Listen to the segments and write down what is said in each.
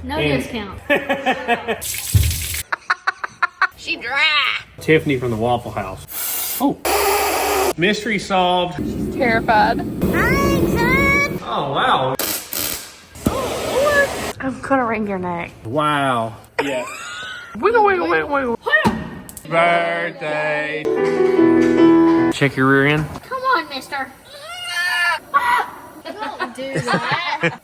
No discount. She dry. Tiffany from the Waffle House. Oh, mystery solved. She's terrified. Oh, wow. I'm gonna wring your neck. Wow. Yeah. Wiggle, wiggle, wiggle, wiggle. Birthday. Check your rear end. Come on, mister. Don't do that.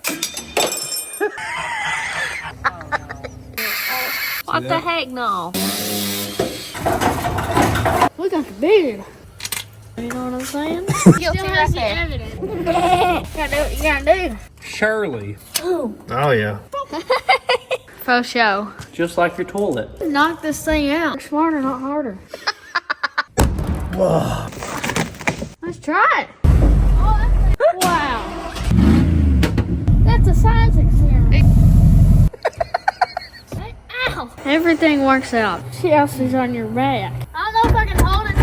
What the heck, no? We got the beard. You know what I'm saying? Still Guilty has right the there. evidence. You gotta do what you gotta do. Shirley. Ooh. Oh, yeah. For show. Just like your toilet. Knock this thing out. Smarter, not harder. Whoa. Let's try it. Wow. That's a science experiment. Ow. Everything works out. She else is on your back. I don't know if I can hold it.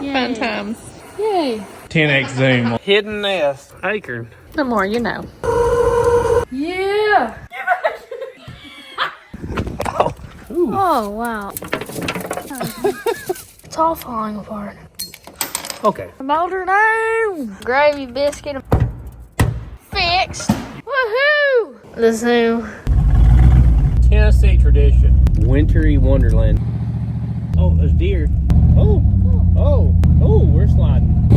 Yay. Fun times. Yay. 10x zoom. Hidden nest. Acorn. The more you know. Yeah. Ooh. Oh, wow. It's all falling apart. Okay. Molder down. Gravy biscuit. Fixed. Woohoo! The zoo. Tennessee tradition. Wintry wonderland. Oh, there's deer. Oh. Oh. Oh, we're sliding.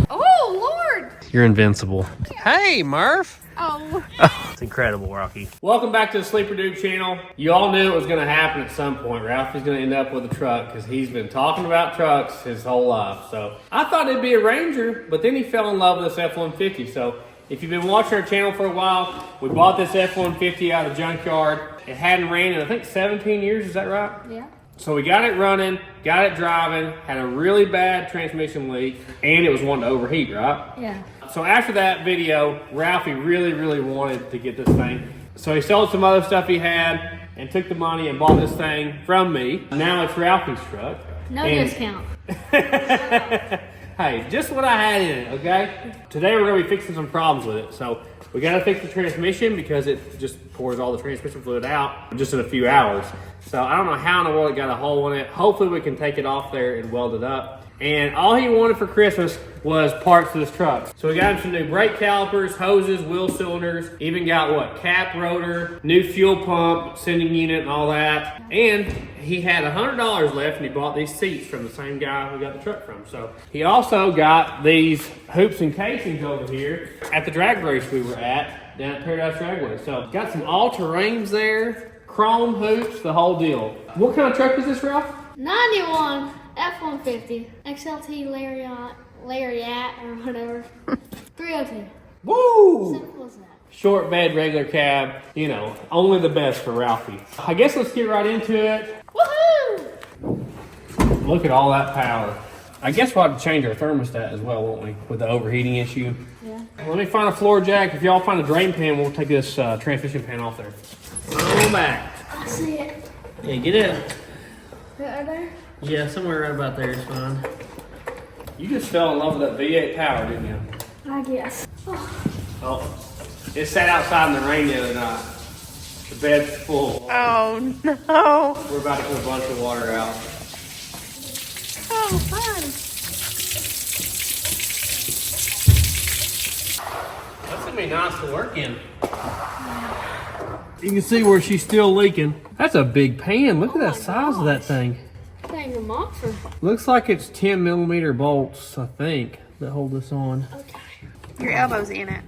Oh, Lord. You're invincible. Hey, Murph. Oh. It's incredible, Rocky. Welcome back to the Sleeper Dude channel. You all knew it was going to happen at some point. Ralphie's going to end up with a truck because he's been talking about trucks his whole life. So I thought it'd be a Ranger, but then he fell in love with this F-150. So if you've been watching our channel for a while, we bought this F-150 out of the junkyard. It hadn't ran in, I think, 17 years. Is that right? Yeah. So we got it running, got it driving, had a really bad transmission leak, and it was wanting to overheat, right? Yeah. So after that video, Ralphie really wanted to get this thing. So he sold some other stuff he had and took the money and bought this thing from me. Now it's Ralphie's truck. No discount. Hey, just what I had in it, okay? Today we're gonna be fixing some problems with it. So we gotta fix the transmission because it just pours all the transmission fluid out just in a few hours. So I don't know how in the world it got a hole in it. Hopefully we can take it off there and weld it up. And all he wanted for Christmas was parts for this truck. So we got him some new brake calipers, hoses, wheel cylinders, even got what? Cap rotor, new fuel pump, sending unit and all that. And he had $100 left and he bought these seats from the same guy who got the truck from. So he also got these hoops and casings over here at the drag race we were at down at Paradise Dragway. So got some all-terrains there, chrome hoops, the whole deal. What kind of truck is this, Ralph? 91 F150 XLT Lariat or whatever. 302. Woo! Simple as that. Short bed, regular cab, you know, only the best for Ralphie. I guess let's get right into it. Woohoo! Look at all that power. I guess we'll have to change our thermostat as well, won't we, with the overheating issue? Yeah. Let me find a floor jack. If y'all find a drain pan, we'll take this transmission pan off there. Go back. I see it. Yeah, get it. Right there? Yeah, somewhere right about there is fine. You just fell in love with that V8 power, didn't you? I guess. Oh, it sat outside in the rain the other night. The bed's full. Oh no. We're about to put a bunch of water out. Oh, fun. That's gonna be nice to work in. You can see where she's still leaking. That's a big pan. Look at that size of that thing. Dang, a monster. Looks like it's 10mm bolts, I think, that hold this on. Okay. Your elbow's in it.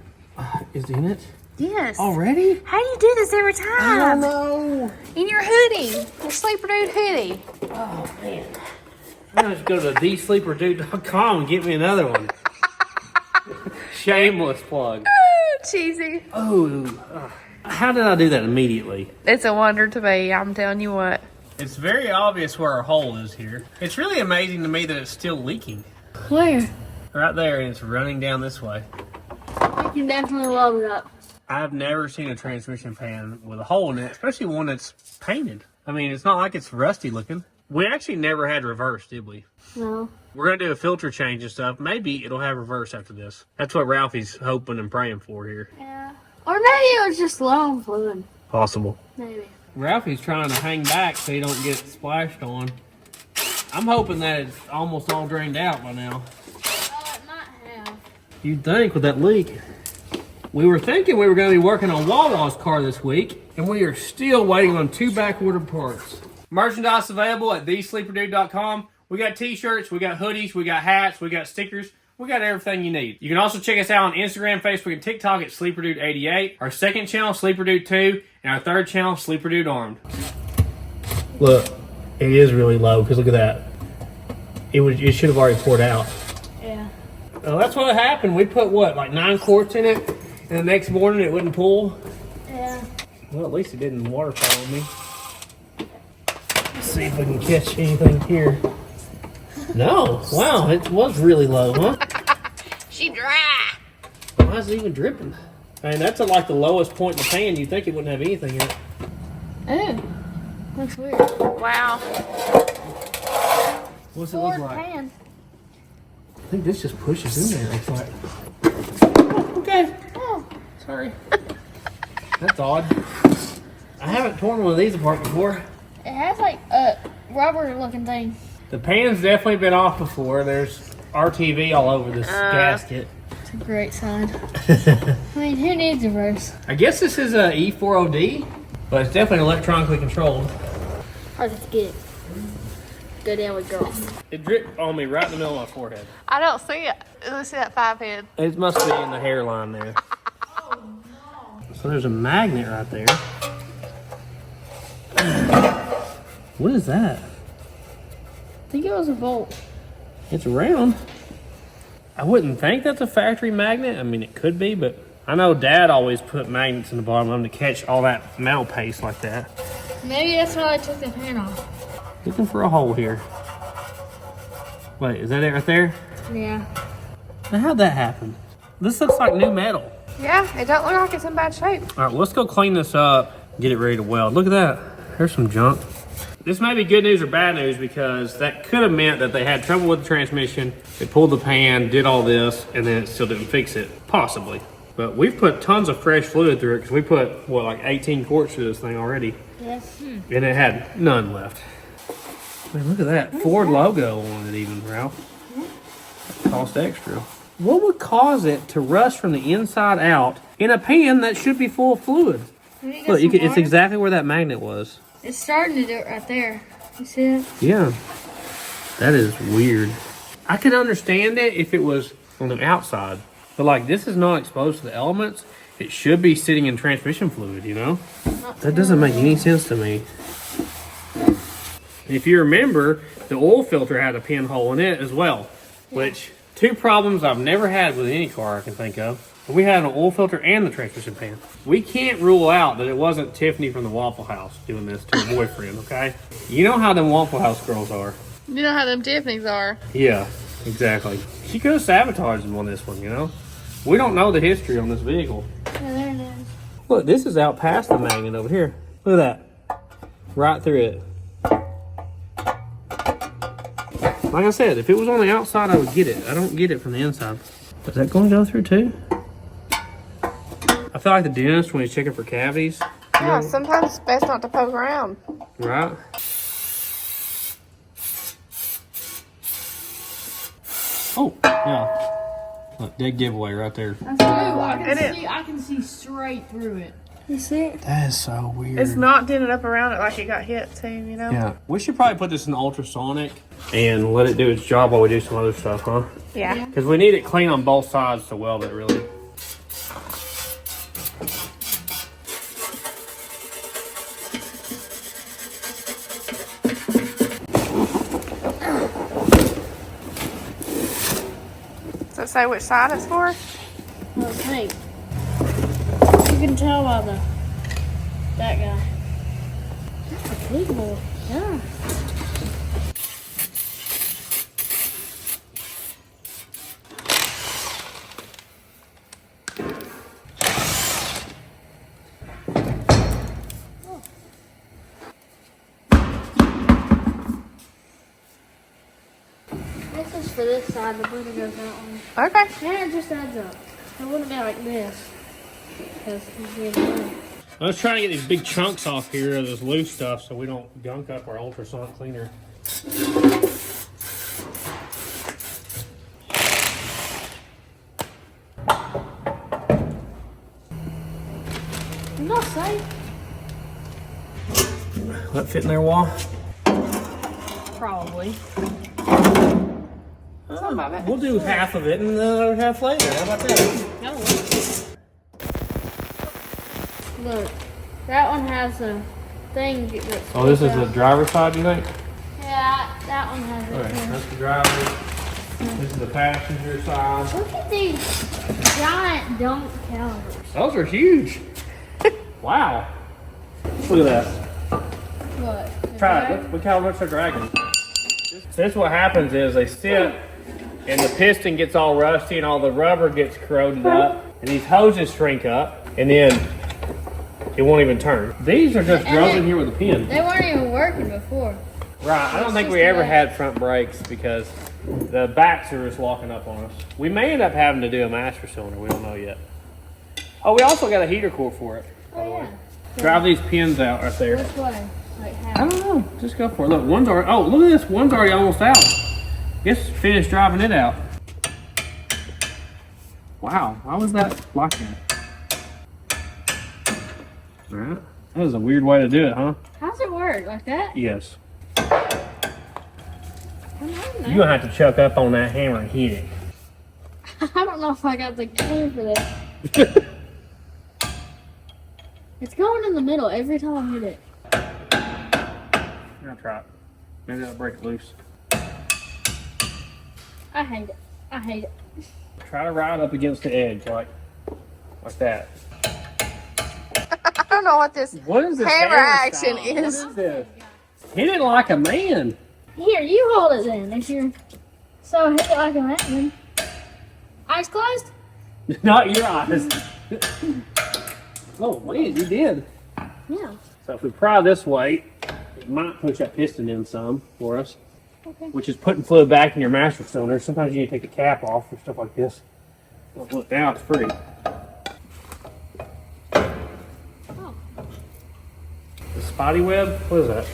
Is it in it? Yes. Already? How do you do this every I time? don't know. In your hoodie. Your Sleeper Dude hoodie. Oh, man. I'm gonna just go to thesleeperdude.com and get me another one. Shameless plug. Cheesy. Oh, how did I do that immediately? It's a wonder to me, I'm telling you what. It's very obvious where our hole is here. It's really amazing to me that it's still leaking. Where? Right there, and it's running down this way. You can definitely load it up. I've never seen a transmission pan with a hole in it, especially one that's painted. I mean, it's not like it's rusty looking. We actually never had reverse, did we? No. We're going to do a filter change and stuff. Maybe it'll have reverse after this. That's what Ralphie's hoping and praying for here. Yeah. Or maybe it was just low on fluid. Possible. Maybe. Ralphie's trying to hang back so he don't get splashed on. I'm hoping that it's almost all drained out by now. Oh, it might have. You'd think with that leak. We were thinking we were going to be working on Wawa's car this week, and we are still waiting on 2 back-ordered parts. Merchandise available at thesleeperdude.com. We got t-shirts, we got hoodies, we got hats, we got stickers. We got everything you need. You can also check us out on Instagram, Facebook, and TikTok at SleeperDude88. Our second channel, SleeperDude2, and our third channel, SleeperDude Armed. Look, it is really low, because look at that. It should have already poured out. Yeah. Well, that's what happened. We put, what, like 9 quarts in it, and the next morning it wouldn't pull? Yeah. Well, at least it didn't waterfall on me. Let's see if we can catch anything here. No. Wow, it was really low, huh? She dry. Why is it even dripping? I mean, that's at like the lowest point in the pan. You'd think it wouldn't have anything in it. Oh. Looks weird. Wow. What's it look Ford like? pan. I think this just pushes in there. It's like, oh, okay. Oh. Sorry. That's odd. I haven't torn one of these apart before. It has like a rubber looking thing. The pan's definitely been off before. There's RTV all over this gasket. It's a great sign. I mean, who needs a verse? I guess this is a E40D, but it's definitely electronically controlled. Hard to get it. Go down with girl. It dripped on me right in the middle of my forehead. I don't see it. Let's see that 5 head. It must be in the hairline there. So there's a magnet right there. What is that? I think it was a bolt. It's round. I wouldn't think that's a factory magnet. I mean, it could be, but I know Dad always put magnets in the bottom of them to catch all that metal paste like that. Maybe that's why I took the pan off. Looking for a hole here. Wait, is that it right there? Yeah. Now, how'd that happen? This looks like new metal. Yeah, it don't look like it's in bad shape. All right, let's go clean this up, get it ready to weld. Look at that. There's some junk. This may be good news or bad news because that could have meant that they had trouble with the transmission. They pulled the pan, did all this, and then it still didn't fix it. Possibly. But we've put tons of fresh fluid through it because we put, what, like 18 quarts through this thing already. Yes. And it had none left. Man, look at that. Ford logo on it even, Ralph. Cost extra. What would cause it to rust from the inside out in a pan that should be full of fluid? Look, it's exactly where that magnet was. It's starting to do it right there. You see it? Yeah. That is weird. I could understand it if it was on the outside. But like, this is not exposed to the elements. It should be sitting in transmission fluid, you know? That doesn't make any sense to me. If you remember, the oil filter had a pinhole in it as well. Which, 2 problems I've never had with any car I can think of. We had an oil filter and the transmission pan. We can't rule out that it wasn't Tiffany from the Waffle House doing this to her boyfriend, okay? You know how them Waffle House girls are. You know how them Tiffany's are. Yeah, exactly. She could have sabotaged them on this one, you know? We don't know the history on this vehicle. Yeah, there it is. Look, this is out past the magnet over here. Look at that. Right through it. Like I said, if it was on the outside, I would get it. I don't get it from the inside. Is that going to go through too? I feel like the dentist when he's checking for cavities. Yeah, sometimes it's best not to poke around. Right? Oh, yeah. Look, dead giveaway right there. That's true. I can see straight through it. You see it? That is so weird. It's not dented up around it like it got hit too, you know? Yeah. We should probably put this in ultrasonic and let it do its job while we do some other stuff, huh? Yeah. Because we need it clean on both sides to weld it, really. Does it say which side it's for? Well, pink. You can tell by that guy. That's a big boy. Yeah. This is for this side, the booty goes that way. Okay. And it just adds up. It wouldn't be like this. Because he's getting I was trying to get these big chunks off here of this loose stuff so we don't gunk up our ultrasonic cleaner. I'm not safe. That fit in their wall? Probably. We'll do half of it and the other half later. How about that? No. Look, that one has a thing that's. Oh, this is the driver's side, you think? Yeah, that one has Alright, it. that's the driver. This is the passenger side. Look at these giant dump calibers. Those are huge. Wow. Look at that. What? Try it. Look how much they're dragging. So this what happens is they sit and the piston gets all rusty and all the rubber gets corroded up and these hoses shrink up and then it won't even turn. These are just drilled in here with a pin. They weren't even working before. Right, I don't think we ever had front brakes because the backs are just locking up on us. We may end up having to do a master cylinder, we don't know yet. Oh, we also got a heater core for it, by the way. Drive these pins out right there. Which way? Like I how? don't know. Just go for it. Look, one's already. Oh, look at this. One's already almost out. Just finished driving it out. Wow. Why was that like that? All right. That was a weird way to do it, huh? How's it work? Like that? Yes. I don't know. You're gonna have to chuck up on that hammer and hit it. I don't know if I got the key for this. It's going in the middle every time I hit it. I'll try it. Maybe that'll break it loose. I hate it. I hate it. Try to ride up against the edge, like that. I don't know what this What is this hammer action style? is. What is this? Hit it like a man. Here, you hold it then. If you're so hit it like a man. Eyes closed? Not your eyes. Oh man, you did. Yeah. So if we pry this way, it might push that piston in some for us, Okay. which is putting fluid back in your master cylinder. Sometimes you need to take the cap off for stuff like this. Well, look, now it's free. Oh, The spotty web? What is that?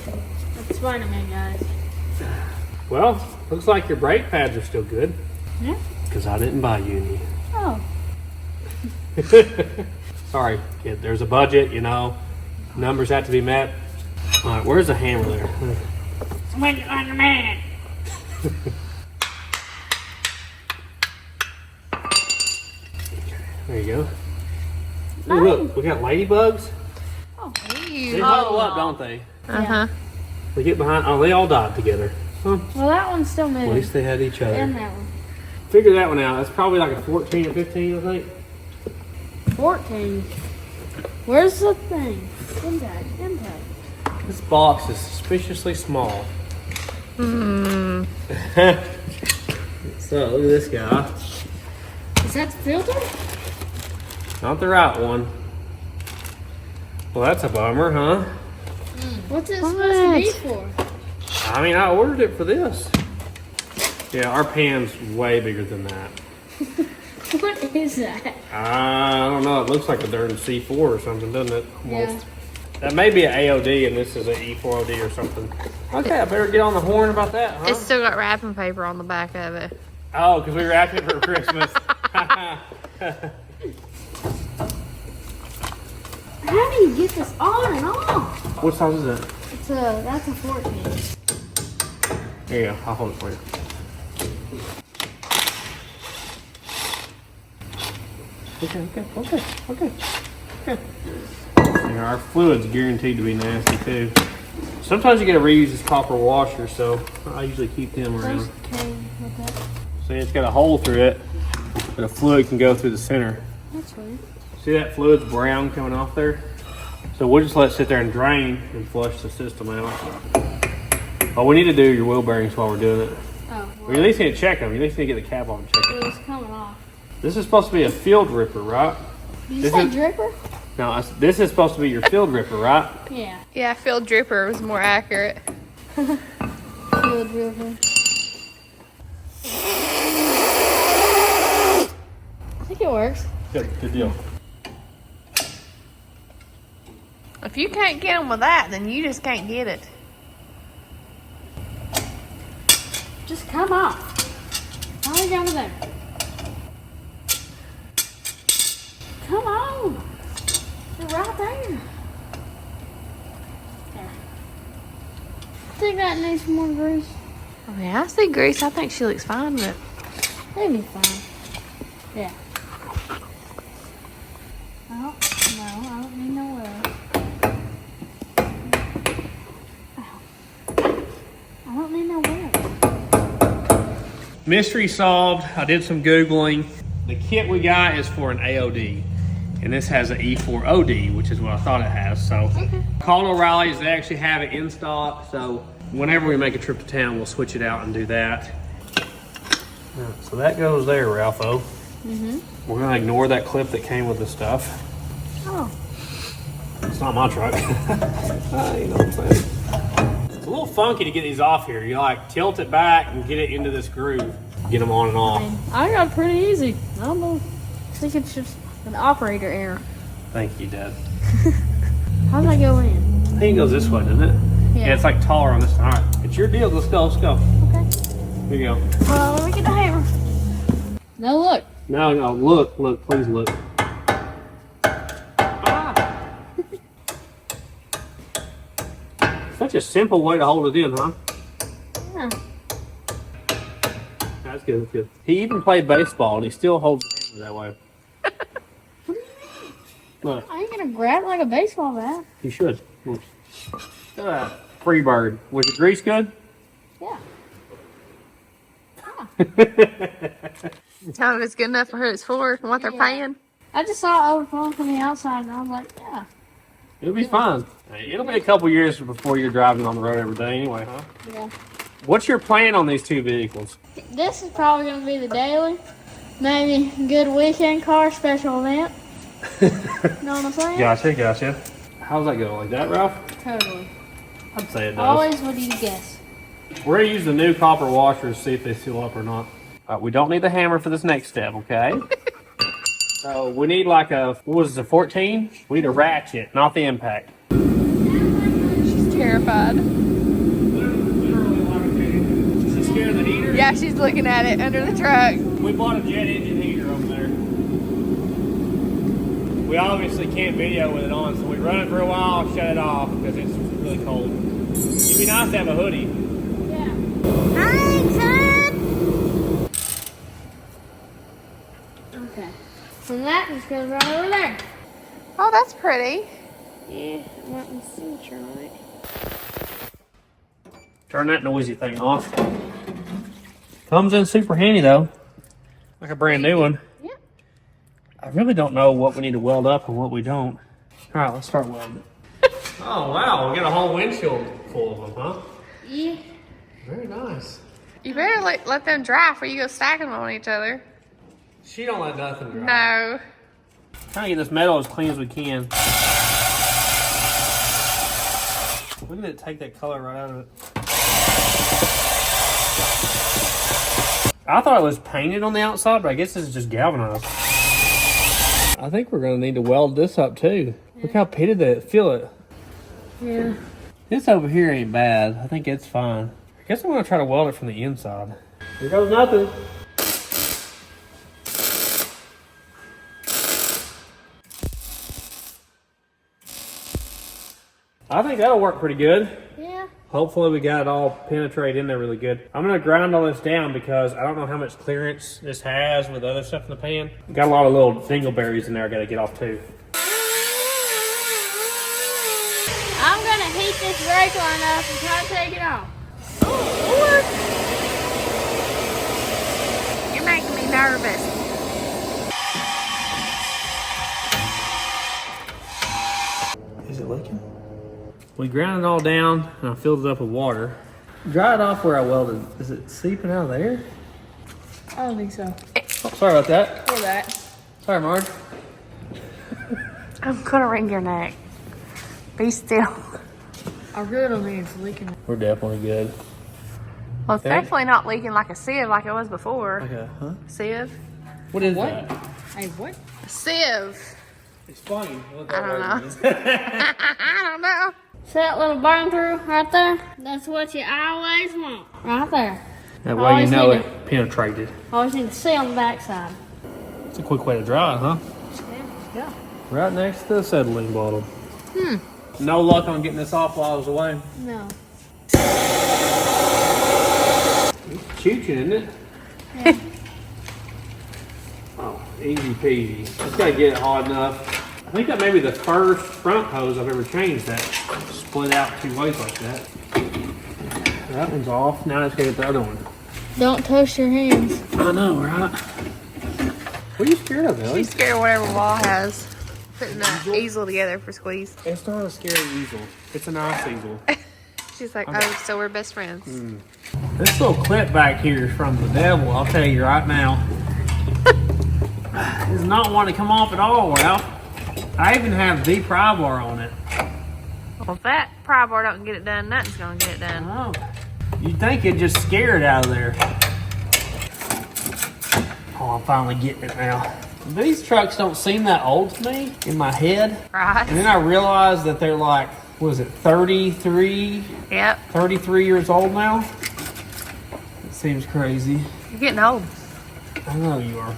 that's Spider-Man, guys. Well, looks like your brake pads are still good. Yeah? Because I didn't buy you any. Oh. Sorry, kid. There's a budget, you know. Numbers have to be met. All right, where's the hammer there? Make it like a man. There you go. Ooh, Nice. look, we got ladybugs. Oh, They huddle up, don't they? Uh-huh. They get behind. Oh, they all died together. Huh. well, that one's still At moving. least they had each other. And that one. Figure that one out. That's probably like a 14 or 15, I think. 14. Where's the thing? Impact. This box is suspiciously small. Hmm. So, look at this guy. Is that the filter? Not the right one. Well, that's a bummer, huh? What's it supposed to be for? I mean, I ordered it for this. Yeah, our pan's way bigger than that. What is that? I don't know. It looks like a darn C4 or something, doesn't it? Almost. Yeah. That may be an AOD and this is an E4OD or something. Okay, I better get on the horn about that, huh? It's still got wrapping paper on the back of it. Oh, because we wrapped it for Christmas. How do you get this on and off? What size is that? That's a 14. Here you go. I'll hold it for you. Okay. Yeah, our fluid's guaranteed to be nasty too. Sometimes you gotta reuse this copper washer, so I usually keep them around. Okay, with that. See, it's got a hole through it, but the fluid can go through the center. That's weird. See that fluid's brown coming off there? So we'll just let it sit there and drain and flush the system out. All we need to do is your wheel bearings while we're doing it. Oh, We at least need to check them. You at least need to get the cap on and check it it. was coming off. This is supposed to be a field ripper, right? Did you This say is- dripper? No, this is supposed to be your field ripper, right? Yeah. Yeah, field dripper was more accurate. Field dripper. I think it works. Good deal. If you can't get them with that, then you just can't get it. Just come on. How are we going to there? Come on. They're right there. There. I think that needs some more grease. I mean, I see grease. I think she looks fine with it. They'll be fine. Yeah. Oh, no, I don't need no weld. I don't need no weld. Mystery solved. I did some Googling. The kit we got is for an AOD. And this has an E4OD, which is what I thought it has. So, called O'Reilly's. They actually have it in stock. So, whenever we make a trip to town, we'll switch it out and do that. So that goes there, Ralpho. We're gonna ignore that clip that came with the stuff. Oh. It's not my truck. You know what I'm saying? It's a little funky to get these off here. You like tilt it back and get it into this groove. Get them on and off. I got it pretty easy. I don't know. I think it's just an operator error. Thank you, Dad. How does that go in? I think it goes this way, doesn't it? Yeah, it's like taller on this side. All right, it's your deal. Let's go. Let's go. Okay. Here you go. Well, let me get the hammer. No, look. No, look, please look. Ah. Such a simple way to hold it in, huh? Yeah. That's good, that's good. He even played baseball and he still holds the hammer that way. Look. I ain't gonna grab it like a baseball bat. You should. Look at that. Free bird. Was the grease good? Yeah. Tell them it's good enough for who it's for and what they're paying. I just saw it overflowing from the outside and I was like, yeah. It'll be fine. It'll be a couple years before you're driving on the road every day anyway, huh? Yeah. What's your plan on these two vehicles? This is probably gonna be the daily. Maybe good weekend car, special event. Know what I'm saying? Gotcha. How's that go? Like that, Ralph? Totally. I'd say it does. Always would you guess? We're gonna use the new copper washers to see if they seal up or not. We don't need the hammer for this next step, okay? So we need like a, what was it, a 14? We need a ratchet, not the impact. She's terrified. Is she scared of the heater? Yeah, she's looking at it under the truck. We bought a jet engine heater over there. We obviously can't video with it on, so we run it for a while, shut it off because it's really cold. It'd be nice to have a hoodie. Yeah. Hi, son! Okay. From that, just goes right over there. Oh, that's pretty. Yeah, right in the center, right? Turn that noisy thing off. Comes in super handy though. Like a brand new one. Yeah. I really don't know what we need to weld up and what we don't. All right, let's start welding. Oh, wow. We got a whole windshield full of them, huh? Yeah. Very nice. You better let them dry before you go stacking them on each other. She don't let nothing dry. No. Trying to get this metal as clean as we can. Look at it take that color right out of it. I thought it was painted on the outside, but I guess this is just galvanized. I think we're going to need to weld this up too. Yeah. Look how pitted that is. Feel it. Yeah. This over here ain't bad. I think it's fine. I guess I'm going to try to weld it from the inside. Here goes nothing. I think that'll work pretty good. Yeah. Hopefully we got it all penetrated in there really good. I'm gonna grind all this down because I don't know how much clearance this has with other stuff in the pan. Got a lot of little dingleberries in there I gotta get off too. I'm gonna heat this brake line up and try to take it off. You're making me nervous. Is it leaking? We ground it all down and I filled it up with water. Dry it off where I welded. Is it seeping out of there? I don't think so. Oh, sorry about that. For that. Sorry, Marge. I'm gonna wring your neck. Be still. I really don't think it's leaking. We're definitely good. Well, it's definitely not leaking like a sieve like it was before. Okay, huh? Sieve? What is What? that? Hey, what? A sieve. Explain. What I that don't word know. is. I don't know. See that little burn through right there? That's what you always want. Right there. That way you Always know need it penetrated. Always need to see on the backside. It's a quick way to dry it, huh? Yeah. Right next to the settling bottle. No luck on getting this off while I was away. No. It's chooching, isn't it? Yeah. Oh, easy peasy. Just gotta get it hard enough. I think that may be the first front hose I've ever changed that split out 2 ways like that. That one's off. Now let's get the other one. Don't toast your hands. I know, right? What are you scared of, Ellie? She's scared of whatever Wall has. Putting that easel together for squeeze. It's not a scary easel. It's a nice easel. She's like, oh, so we're best friends. This little clip back here is from the devil, I'll tell you right now. Does not want to come off at all, Ralph. I even have the pry bar on it. Well, if that pry bar don't get it done, nothing's gonna get it done. Oh. You'd think it'd just scare it out of there. Oh, I'm finally getting it now. These trucks don't seem that old to me in my head. Right? And then I realized that they're like, what is it, 33? Yep. 33 years old now? It seems crazy. You're getting old. I know you are.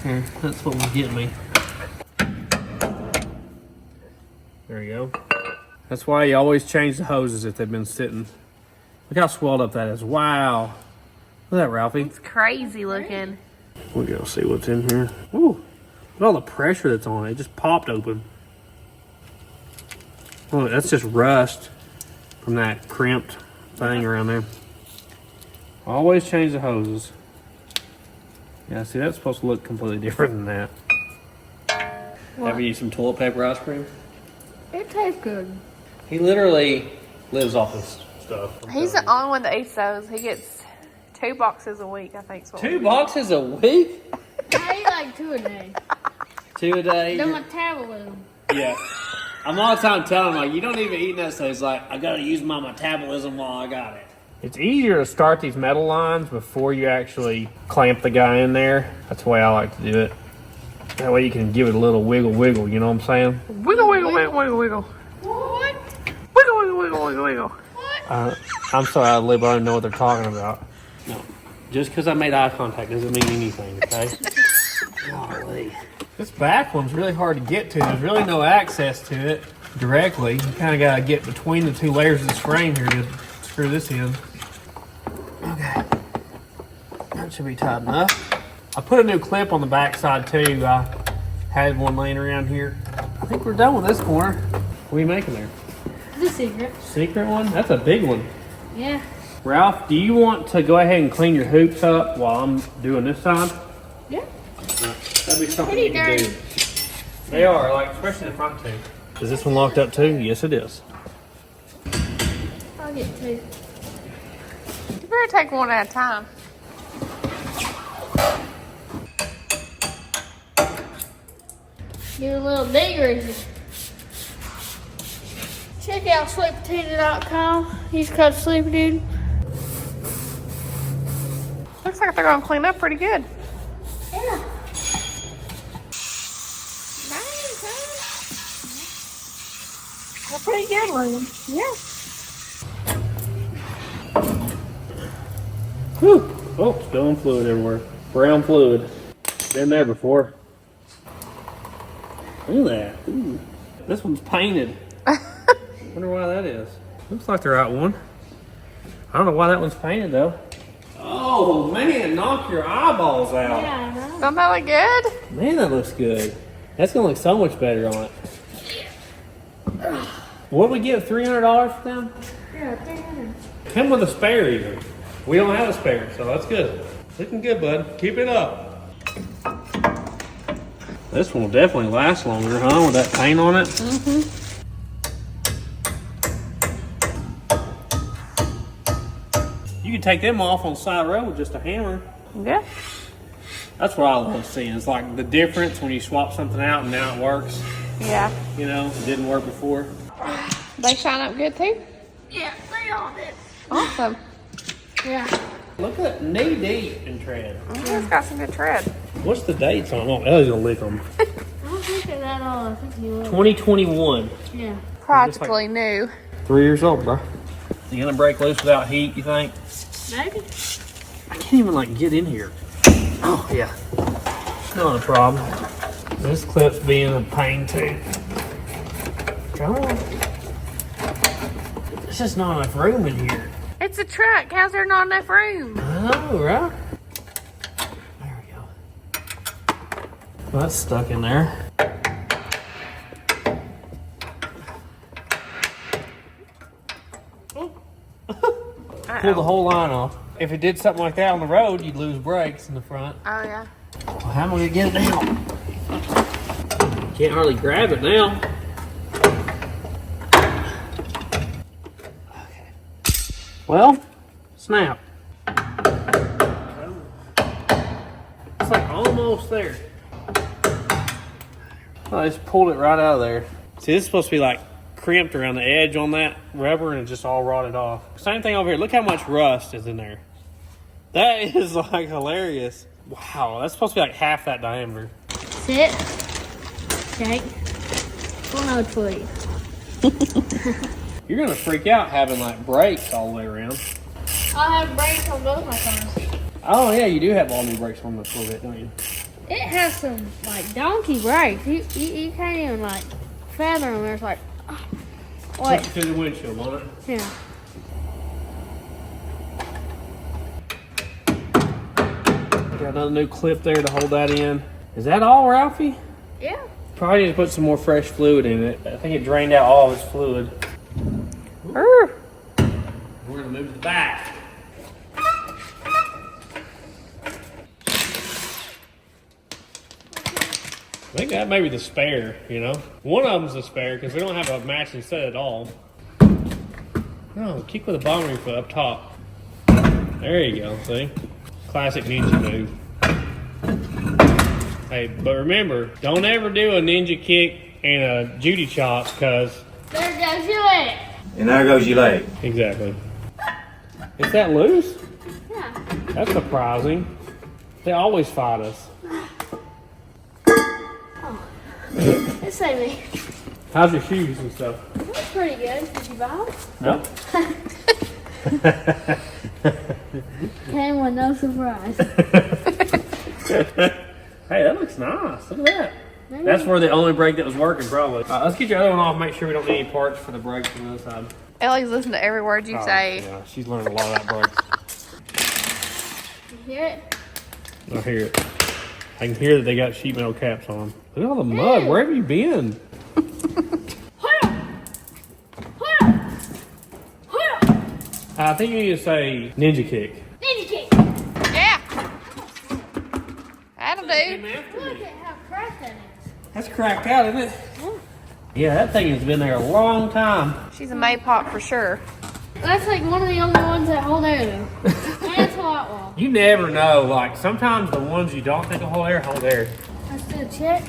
Here, that's what will get me. There you go. That's why you always change the hoses if they've been sitting. Look how swelled up that is. Wow. Look at that, Ralphie. It's crazy looking. We'll go see what's in here. Ooh, look at all the pressure that's on it. It just popped open. Oh, that's just rust from that crimped thing around there. Always change the hoses. Yeah, see, that's supposed to look completely different than that. What? Ever eat some toilet paper ice cream? It tastes good. He literally lives off this stuff. He's the only one that eats those. He gets 2 boxes a week, I think. 2 boxes a week? I eat like 2 a day. 2 a day? They're metabolism. Yeah. I'm all the time telling him, like, you don't even eat that stuff. He's like, I gotta use my metabolism while I got it. It's easier to start these metal lines before you actually clamp the guy in there. That's the way I like to do it. That way you can give it a little wiggle, you know what I'm saying? Wiggle, wiggle, wiggle, wiggle, wiggle. What? Wiggle, wiggle, wiggle, wiggle, wiggle. I'm sorry, I don't even know what they're talking about. No. Just because I made eye contact doesn't mean anything, okay? Golly. This back one's really hard to get to. There's really no access to it directly. You kind of got to get between the 2 layers of this frame here to screw this in. Okay. That should be tight enough. I put a new clip on the back side too. I had one laying around here. I think we're done with this corner. What are you making there? It's a secret. Secret one? That's a big one. Yeah. Ralph, do you want to go ahead and clean your hoops up while I'm doing this side? Yeah. That'd be something Pretty you can do. dirty. They are, like, especially the front two. Is this one locked up too? Yes, it is. I'll get 2. You better take one at a time. Give it a little digger. Check out sleepytita.com. Use code SleepyDude. Looks like they're gonna clean up pretty good. Yeah. Nice, huh? They're pretty good looking. Yeah. Whew. Oh, spilling fluid everywhere. Brown fluid. Been there before. Look at that. Ooh. This one's painted. Wonder why that is. Looks like the right one. I don't know why that one's painted though. Oh man, knock your eyeballs out. Yeah, I know. Don't that look good? Man, that looks good. That's gonna look so much better on it. What did we get? $300 for them? Yeah, 300. Come with a spare even. We don't have a spare, so that's good. Looking good, bud. Keep it up. This one will definitely last longer, huh? With that paint on it. Mm-hmm. You can take them off on the side of the road with just a hammer. Yeah. That's what I love seeing. It's like the difference when you swap something out and now it works. Yeah. You know, it didn't work before. They shine up good too? Yeah, they all did. Awesome. Yeah. Look at that, knee deep in tread. It's got some good tread. What's the dates on them? Oh, Ellie's gonna lick them. I don't think they're that old. I think you will. 2021. Yeah. Practically new. 3 years old, bro. You gonna break loose without heat, you think? Maybe. I can't even like get in here. Oh yeah. Not a problem. This clip's being a pain too. Come on. There's just not enough room in here. It's a truck. How's there not enough room? Oh, right. There we go. Well, that's stuck in there. Pull the whole line off. If it did something like that on the road, you'd lose brakes in the front. Oh, yeah. Well, how am I gonna get it down? Can't hardly grab it now. Okay. Well, snap. It's like almost there. Oh, I just pulled it right out of there. See, this is supposed to be like crimped around the edge on that rubber and it just all rotted off. Same thing over here. Look how much rust is in there. That is like hilarious. Wow, that's supposed to be like half that diameter. Sit. Shake. Pull no tweet. You're gonna freak out having like brakes all the way around. I have brakes on both my cars. Oh yeah, you do have all new brakes on this little bit, don't you? It has some like donkey brakes. You can't even like feather them. There's like, what? Push it through the windshield, won't it? Yeah. Got another new clip there to hold that in. Is that all, Ralphie? Yeah. Probably need to put some more fresh fluid in it. I think it drained out all of its fluid. We're gonna move to the back. I think that may be the spare, you know? One of them's the spare because we don't have a matching set at all. Oh, kick with a bombing foot up top. There you go, see? Classic ninja move. Hey, but remember, don't ever do a ninja kick and a Judy chop because... There goes your leg. And there goes your leg. Exactly. Is that loose? Yeah. That's surprising. They always fight us. It saved me. How's your shoes and stuff? That's pretty good. Did you buy them? Nope. Came with no surprise. Hey, that looks nice. Look at that. Maybe. That's for the only brake that was working, probably. Let's get your other one off. Make sure we don't need any parts for the brakes on the other side. Ellie's listening to every word you say. Yeah, she's learned a lot of that brakes. You hear it? I hear it. I can hear that they got sheet metal caps on. Look at all the mud. Where have you been? I think you need to say ninja kick. Ninja kick. Yeah. That'll do. Look at how cracked that is. That's cracked out, isn't it? Yeah, that thing has been there a long time. She's a Maypop for sure. That's like one of the only ones that hold air though. That's a lot wall. You never know. Like, sometimes the ones you don't think will hold air. Let's do a check.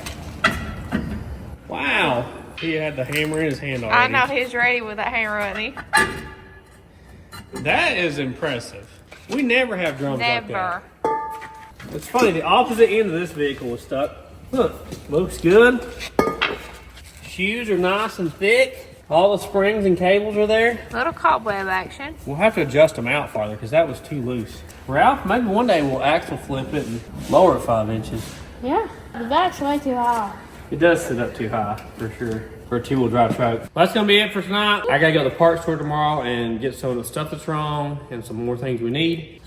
Wow. He had the hammer in his hand I already. know he's ready with that hammer, isn't he? That is impressive. We never have drums like Never. that. It's funny, the opposite end of this vehicle was stuck. Look, looks good. Shoes are nice and thick. All the springs and cables are there. Little cobweb action. We'll have to adjust them out farther because that was too loose. Ralph, maybe one day we'll axle flip it and lower it 5 inches. Yeah. The back's way too high. It does sit up too high, for sure, for a 2-wheel drive truck. Well, that's gonna be it for tonight. I gotta go to the parts store tomorrow and get some of the stuff that's wrong and some more things we need.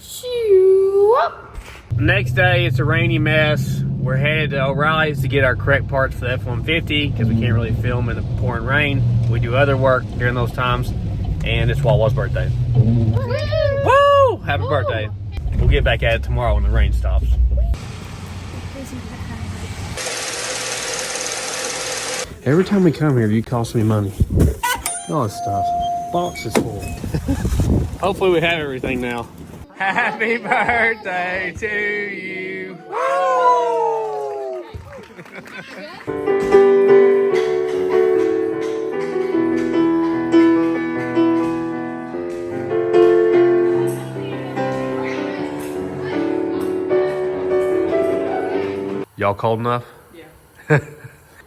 Next day, it's a rainy mess. We're headed to O'Reilly's to get our correct parts for the F-150 because we can't really film in the pouring rain. We do other work during those times, and it's Wawa's birthday. Woo! Happy birthday. We'll get back at it tomorrow when the rain stops. Every time we come here, you cost me money. All this stuff. Box is full. Hopefully we have everything now. Happy birthday to you. Woo! Y'all cold enough? Yeah.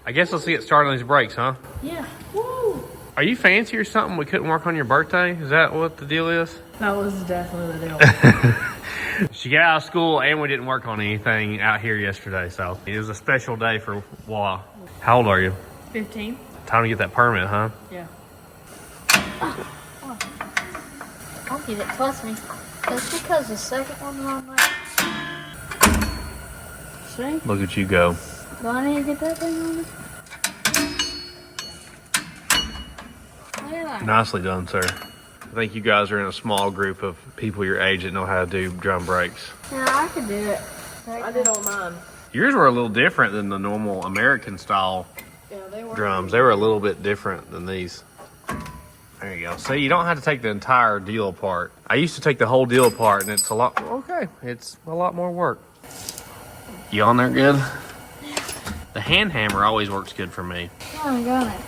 I guess let's get started on these brakes, huh? Yeah. Woo! Are you fancy or something? We couldn't work on your birthday? Is that what the deal is? That was definitely the deal. She got out of school and we didn't work on anything out here yesterday, so it was a special day for Wah. How old are you? 15. Time to get that permit, huh? Yeah. I'll get it. Trust me. That's because the second one on my. See? Look at you go. Do I need to get that thing on it? Look at that. Nicely done, sir. I think you guys are in a small group of people your age that know how to do drum brakes. Yeah, I can do it. I did on mine. Yours were a little different than the normal American style Yeah, they were. drums. They were a little bit different than these. There you go. See, you don't have to take the entire deal apart. I used to take the whole deal apart and it's a lot, okay, it's a lot more work. You on there good? The hand hammer always works good for me. Oh, I got it.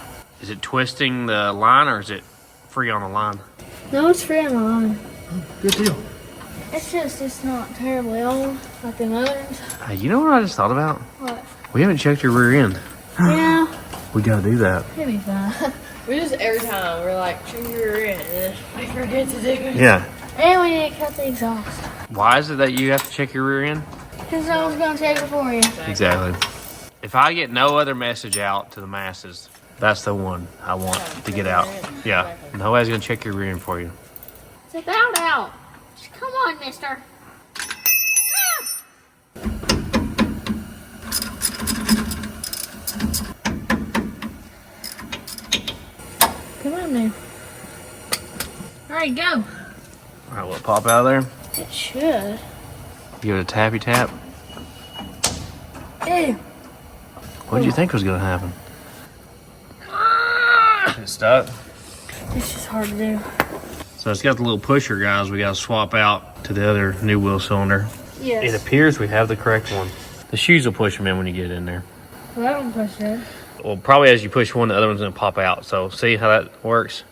Is it twisting the line or is it free on the line? No, it's free on the line. Good deal. It's just, it's not terribly old like the others. Hey, you know what I just thought about? What? We haven't checked your rear end. Yeah, We gotta do that. it'll be fine. We just every time we're like, check your rear end, and then I forget to do it. Yeah. And we need to cut the exhaust. Why is it that you have to check your rear end? Because I was going to check it for you. Exactly. If I get no other message out to the masses, that's the one I want to get out. Yeah. Nobody's gonna check your rear end for you. Check that out. Come on, mister. Come on now. All right, go. All right, will it pop out of there? It should. Give it a tappy tap. Ew. What did you think was gonna happen? It stuck. It's just hard to do. So it's got the little pusher, guys. We gotta swap out to the other new wheel cylinder. Yes. It appears we have the correct one. The shoes will push them in when you get in there. Well, that one pushed in. Well, probably as you push one, the other one's gonna pop out. So see how that works?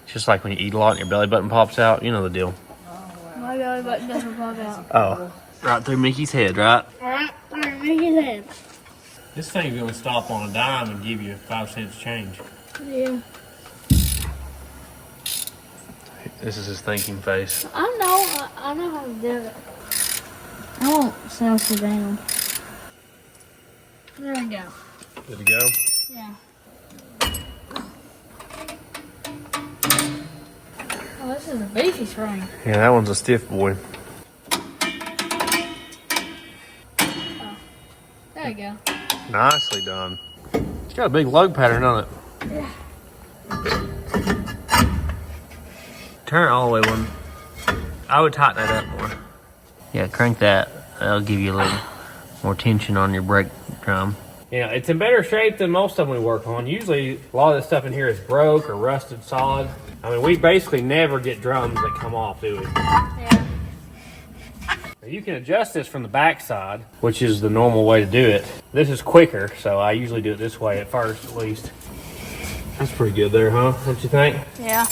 It's just like when you eat a lot and your belly button pops out. You know the deal. My belly button doesn't pop out. Oh. Right through Mickey's head, right? Alright, make his head. This thing's gonna stop on a dime and give you 5 cents change. Yeah. This is his thinking face. I know how to do it. I won't self it down. There we go. Good to go? Yeah. Oh, this is a beefy spring. Yeah, that one's a stiff boy. There we go. Nicely done. It's got a big lug pattern on it. Yeah. Turn it all the way one. I would tighten that up more. Yeah, crank that. That'll give you a little more tension on your brake drum. Yeah, it's in better shape than most of them we work on. Usually, a lot of this stuff in here is broke or rusted solid. I mean, we basically never get drums that come off, do we? Yeah. Now, you can adjust this from the back side, which is the normal way to do it. This is quicker, so I usually do it this way at first, at least. That's pretty good there, huh? Don't you think? Yeah.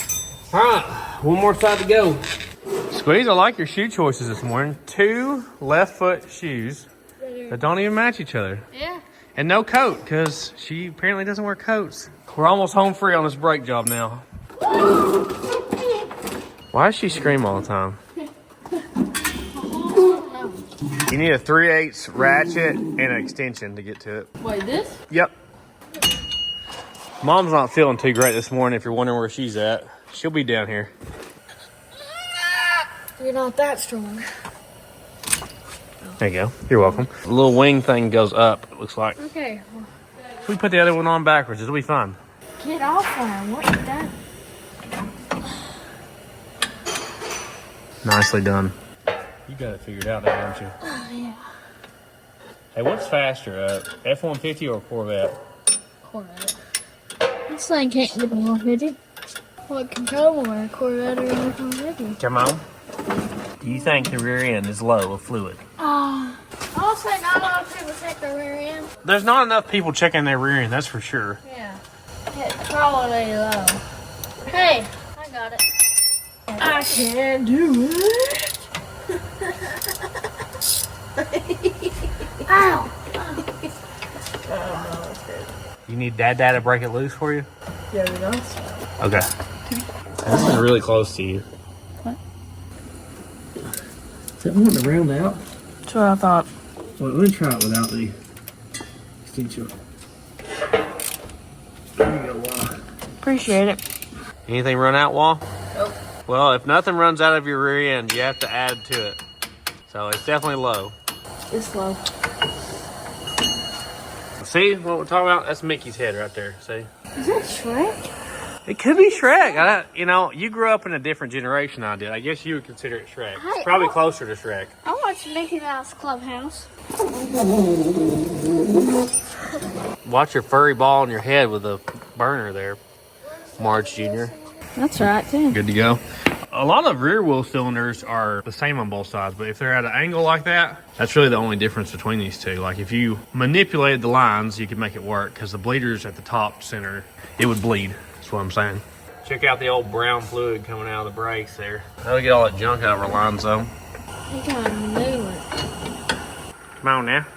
All right, one more side to go. Squeeze, I like your shoe choices this morning. 2 left foot shoes that don't even match each other. Yeah. And no coat, because she apparently doesn't wear coats. We're almost home free on this brake job now. Why does she scream all the time? You need a 3/8 ratchet and an extension to get to it. Wait, this? Yep. Mom's not feeling too great this morning, if you're wondering where she's at. She'll be down here. You're not that strong. There you go. You're welcome. The little wing thing goes up, it looks like. Okay. If we put the other one on backwards, it'll be fine. Get off her. What is that? Nicely done. You got it figured out now, don't you? Oh, yeah. Hey, what's faster, F-150 or Corvette? Corvette. This thing can't get 150. What control more, Corvette or 150? Come on. Do you think the rear end is low of fluid? Also, not a lot of people check their rear end. There's not enough people checking their rear end, that's for sure. Yeah. It's probably low. Hey, I got it. I can do it. Ow! Oh, no, that's good. You need Dad to break it loose for you? Yeah, we nice. Okay. That's been really close to you. What? Is that wanting to round out? That's what I thought. Well, let me try it without the extension. There you go, Wall. Appreciate it. Anything run out, Wall? Nope. Well, if nothing runs out of your rear end, you have to add to it. So it's definitely low. It's low. See what we're talking about? That's Mickey's head right there. See? Is that Shrek? It could be Shrek. You know, you grew up in a different generation I did. I guess you would consider it Shrek. It's probably closer to Shrek. I watched Mickey Mouse Clubhouse. Watch your furry ball on your head with a burner there, Marge Jr. That's right, too. Good to go. A lot of rear wheel cylinders are the same on both sides, but if they're at an angle like that, that's really the only difference between these two. Like if you manipulated the lines, you could make it work because the bleeders at the top center, it would bleed. That's what I'm saying. Check out the old brown fluid coming out of the brakes there. That'll get all that junk out of our lines though. You gotta move it. Come on now.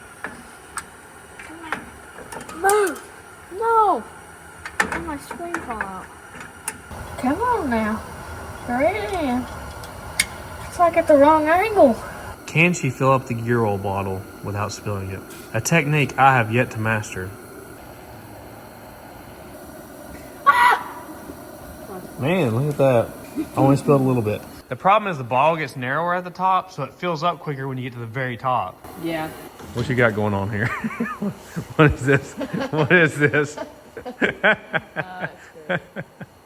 Move! No! Let my screen fall out. Come on now. Hurry it in. It's like at the wrong angle. Can she fill up the gear oil bottle without spilling it? A technique I have yet to master. Man, look at that. I only spilled a little bit. The problem is the bottle gets narrower at the top, so it fills up quicker when you get to the very top. Yeah. What you got going on here? What is this? What is this?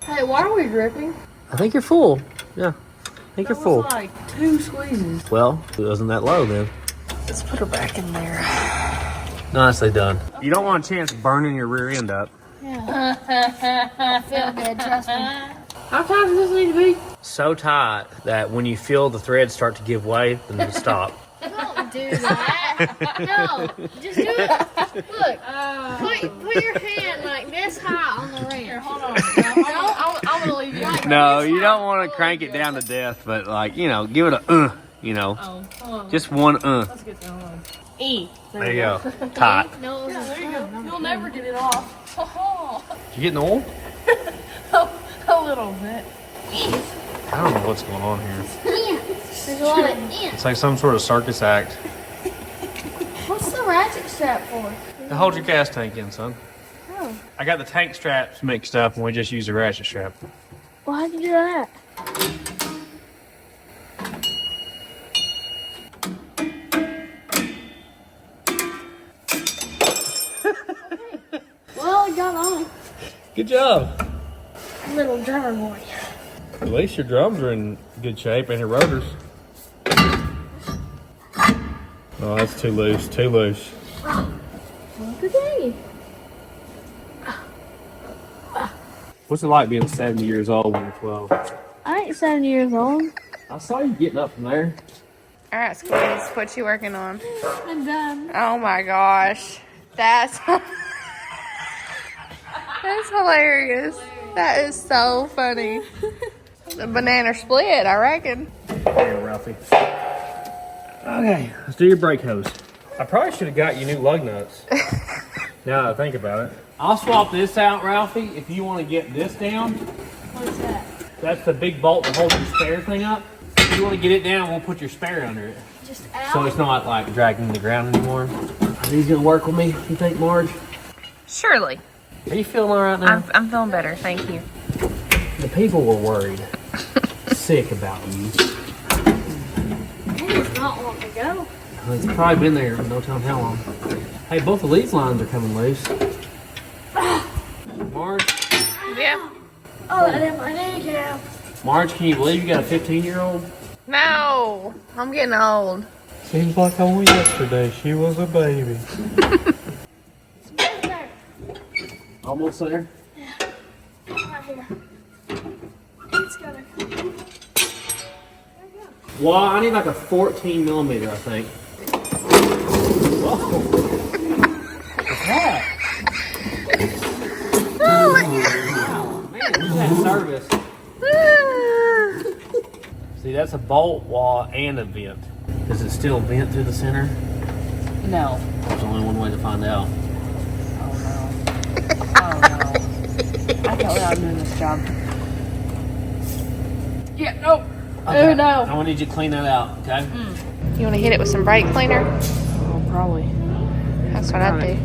Hey, why are we dripping? I think you're full. Yeah. I think you're full. Like 2 squeezes. Well, it wasn't that low then. Let's put her back in there. Nicely done. You don't want a chance of burning your rear end up. Yeah. I feel good, trust me. How tight does this need to be? So tight that when you feel the threads start to give way, then you stop. Don't do that. No, just do it. Look, put your hand like this high on the wrench. Here, hold on. I'm gonna leave you. No, you don't want to crank it down to death, but like, you know, give it a you know. Oh, hold on. Just one Let's get that on. E. There you go. Tight. No, Yeah, there you go. You'll never get it off. Oh, You getting oil? a little bit. I don't know what's going on here. there's a lot of ants. It's like some sort of circus act. What's the ratchet strap for? To hold your gas tank in, son. Oh, I got the tank straps mixed up and we just use a ratchet strap. why'd you do that? Well, it got on. Good job. Little drummer boy. At least your drums are in good shape and your rotors. Oh, that's too loose, too loose. Look at that. What's it like being 70 years old when you're 12? I ain't 70 years old. I saw you getting up from there. All right, Squeeze, what you working on? I'm done. Oh my gosh. That's hilarious. That is so funny. The banana split, I reckon. Here, Ralphie. Okay, let's do your brake hose. I probably should have got you new lug nuts. Now that I think about it. I'll swap this out, Ralphie, if you want to get this down. What's that? That's the big bolt that holds your spare thing up. If you want to get it down, we'll put your spare under it. Just out? So it's not like dragging the ground anymore. Are these gonna work with me, you think, Marge? Surely. Are you feeling all right now? I'm feeling better, thank you. The people were worried. Sick about you. He does not want to go. It's probably been there no telling how long. Hey, both of these lines are coming loose. Marge? Yeah. Oh, that hit my kneecap. Marge, can you believe you got a 15-year-old? No, I'm getting old. Seems like only yesterday she was a baby. Right there. Almost there? Right here. It's gotta come. There we go. Well, I need like a 14 millimeter, I think. Whoa. What's that? Oh, Man, look at that service. See, that's a bolt wall and a vent. Does it still vent through the center? no. There's only one way to find out. Oh I thought I was doing this job. Yeah, no. Okay. Oh, no. I'm gonna need you to clean that out, okay? You want to hit it with some brake cleaner? Oh, probably. That's what I'd do.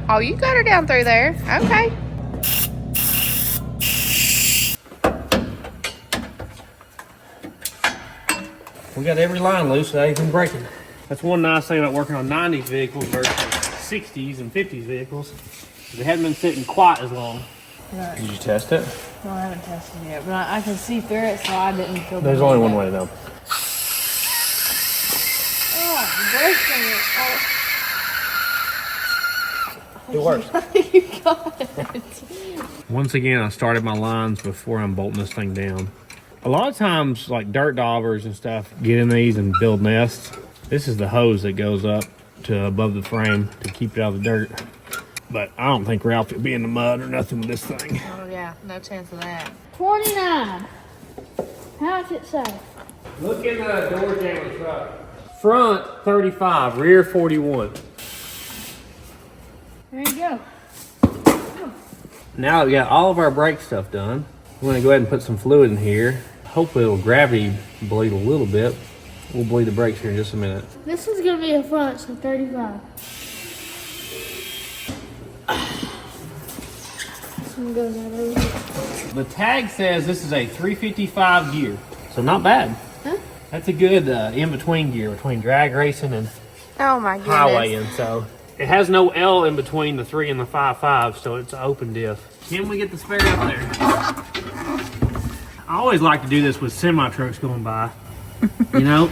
Oh, you got her down through there. Okay. We got every line loose without even breaking. That's one nice thing about working on 90s vehicles versus 60s and 50s vehicles. They haven't been sitting quite as long. Right. Did you test it? No, I haven't tested it yet, but I can see through it, so I didn't feel There's only one way to know. Oh, breaking it. Oh. It works. You got it. Once again, I started my lines before I'm bolting this thing down. A lot of times, like dirt daubers and stuff, get in these and build nests. This is the hose that goes up to above the frame to keep it out of the dirt. But I don't think Ralphie would be in the mud or nothing with this thing. Oh, yeah. No chance of that. 29. How's it say? Look in the door jammer truck. Front 35, rear 41. There you go. Now that we got all of our brake stuff done, we're gonna go ahead and put some fluid in here. Hopefully it'll gravity bleed a little bit. We'll bleed the brakes here in just a minute. This is going to be a front, so 35. This one goes out over here. The tag says this is a 355 gear, so not bad. Huh? That's a good in-between gear between drag racing and Oh, my goodness. highwaying. So it has no L in between the 3 and the 5.5, so it's an open diff. Can we get the spare up there? I always like to do this with semi trucks going by. You know,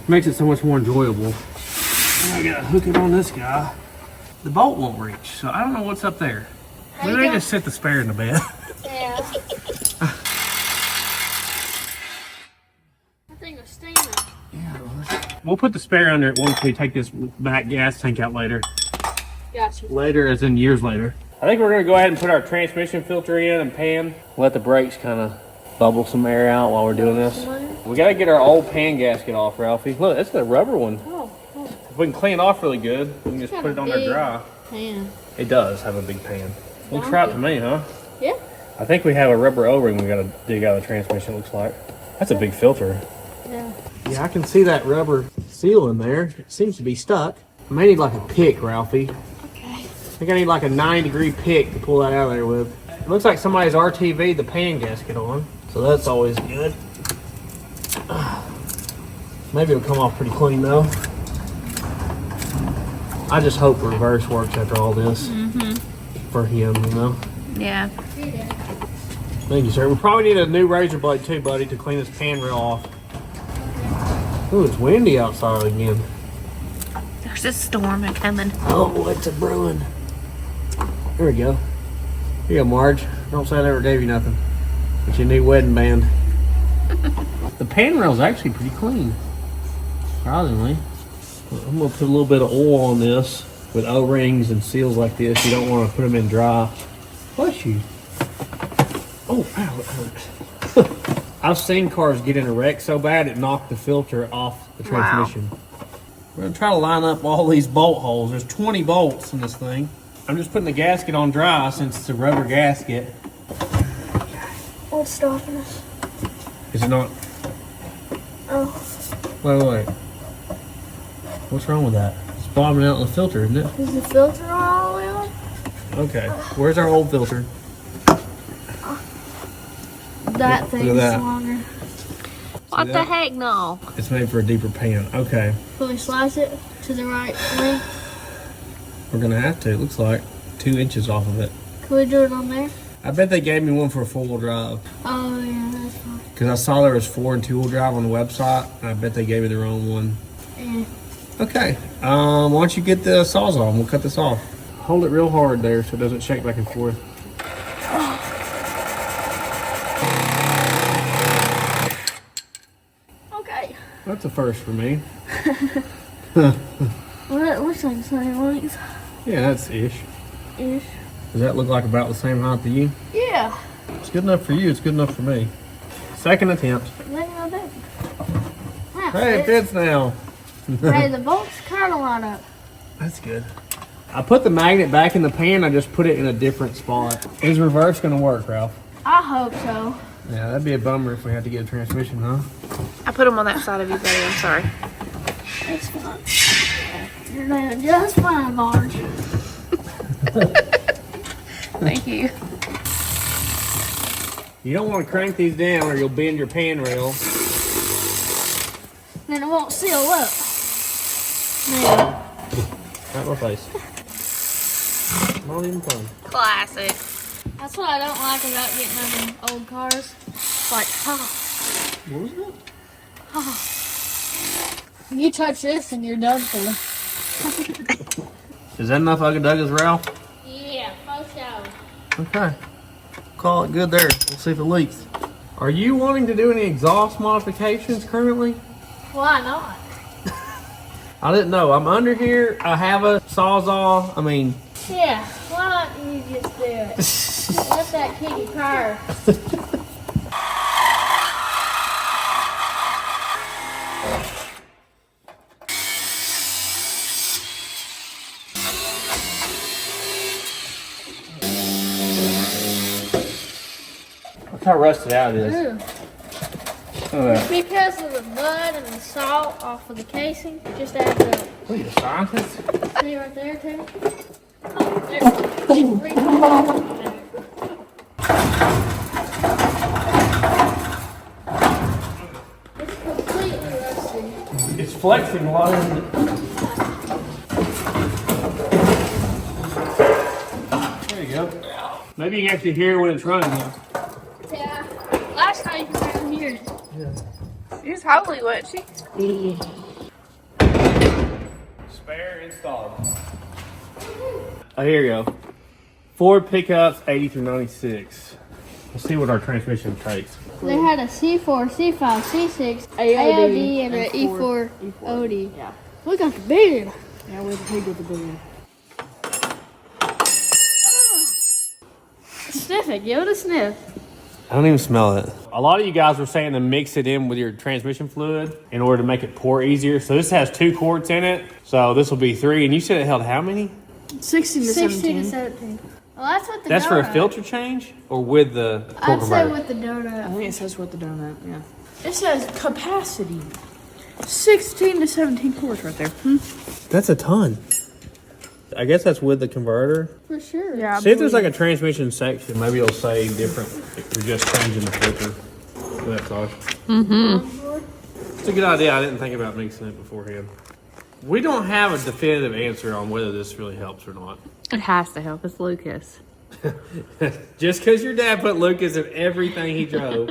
makes it so much more enjoyable. Now I gotta hook it on this guy. The bolt won't reach, so I don't know what's up there. We may just sit the spare in the bed. Yeah. I think it's steaming. Yeah, we'll put the spare under it once we take this back gas tank out later. Gotcha. Later, as in years later. I think we're gonna go ahead and put our transmission filter in and pan. Let the brakes kind of bubble some air out while we're doing this. We gotta get our old pan gasket off, Ralphie. Look, that's the rubber one. Oh. If we can clean it off really good, we can just put it on there dry. Pan. It does have a big pan. Looks right to me, huh? Yeah. I think we have a rubber O-ring we gotta dig out of the transmission, it looks like. That's a big filter. Yeah. Yeah, I can see that rubber seal in there. It seems to be stuck. I may need like a pick, Ralphie. Okay. I think I need like a 9-degree pick to pull that out of there with. It looks like somebody's RTV'd the pan gasket on, so that's always good. Maybe it'll come off pretty clean though. I just hope reverse works after all this. For him, you know. Yeah. Thank you, sir. We probably need a new razor blade too, buddy, to clean this pan rail off. Ooh, it's windy outside again. There's a storm coming. Oh, it's a brewing. There we go. Here you go, Marge. Don't say I never gave you nothing. It's your new wedding band. The pan rail's actually pretty clean. Surprisingly. I'm gonna put a little bit of oil on this with O-rings and seals like this. You don't want to put them in dry. Bless you. Oh, ow, it hurts. I've seen cars get in a wreck so bad it knocked the filter off the transmission. Wow. We're gonna try to line up all these bolt holes. There's 20 bolts in this thing. I'm just putting the gasket on dry since it's a rubber gasket. What's stopping us? Is it not? Oh. Wait. What's wrong with that? It's bobbing out in the filter, isn't it? Is the filter all the way on? Okay. Where's our old filter? That thing is that. longer. What the heck, no? It's made for a deeper pan. Okay. Can we slice it to the right length? We're gonna have to. It looks like 2 inches off of it. Can we do it on there? I bet they gave me one for a 4-wheel drive. Oh, yeah, that's fine. Because I saw there was 4 and 2-wheel drive on the website, and I bet they gave me the wrong one. Yeah. Okay. Why don't you get the Sawzall and we'll cut this off. Hold it real hard there so it doesn't shake back and forth. Okay. That's a first for me. What's that same length? Yeah, that's ish. Ish. Does that look like about the same height to you? Yeah. It's good enough for you. It's good enough for me. Second attempt. Look at that. Hey, it fits now. Hey, the bolts kind of line up. That's good. I put the magnet back in the pan. I just put it in a different spot. Is reverse going to work, Ralph? I hope so. Yeah, that'd be a bummer if we had to get a transmission, huh? I put them on that side of you, buddy. I'm sorry. It's fine. You're doing just fine, Marge. Thank you. You don't want to crank these down or you'll bend your pan rail. Then it won't seal up. Yeah. Right in my face. Not even fun. Classic. That's what I don't like about getting them old cars. It's like, What was that? You touch this and you're done for. Is that enough Ugga-Duggas, Ralph? Yeah, most hours. Okay. Call it good there. We'll see if it leaks. Are you wanting to do any exhaust modifications currently? Why not? I didn't know. I'm under here. I have a Sawzall. I mean... Yeah, why don't you just do it? Let that kitty purr. Look how rusted out it is. Ooh. Oh, Because of the mud and the salt off of the casing, just adds up. what are you, a scientist? See right there, too? Oh, there's 3 there. It's completely rusty. It's flexing a lot, isn't it? There you go. Maybe you can actually hear when it's running now. Yeah. Last time you couldn't hear it. She was holy, wasn't she? Spare installed. Oh, here you go. Ford pickups, 80 through 96. Let's see what our transmission takes. They had a C4, C5, C6, AOD, and an E4 OD. Yeah. Look at the beard. Yeah, we're the pig with the billion. Sniff it. Give it a sniff. I don't even smell it. A lot of you guys were saying to mix it in with your transmission fluid in order to make it pour easier. So this has 2 quarts in it. So this will be 3. And you said it held how many? 16 to 16 17. to 17. Well, that's what the That's for a donut. filter change or with the core I'd say converter? with the I donut. think it says with the donut, yeah. It says capacity. 16 to 17 quarts right there. That's a ton. I guess that's with the converter. For sure. Yeah. See if there's like a transmission section. Maybe it'll say different if you're just changing the filter. That's all. It's a good idea. I didn't think about mixing it beforehand. We don't have a definitive answer on whether this really helps or not. It has to help. It's Lucas. Just because your dad put Lucas in everything he drove.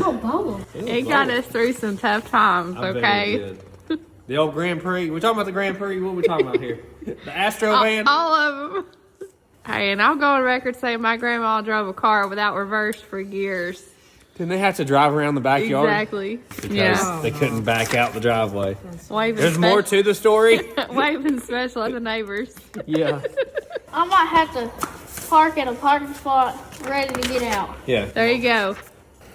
Oh, bubble. It got us through some tough times, I bet it okay? did. The old Grand Prix. We're talking about the Grand Prix. What are we talking about here? The Astro van? All of them. Hey, and I'll go on record saying my grandma drove a car without reverse for years. Didn't they have to drive around the backyard? Exactly. Because Yeah. they couldn't back out the driveway. Waving There's more to the story. Waving special at the neighbors. Yeah. I might have to park at a parking spot ready to get out. Yeah. There you go.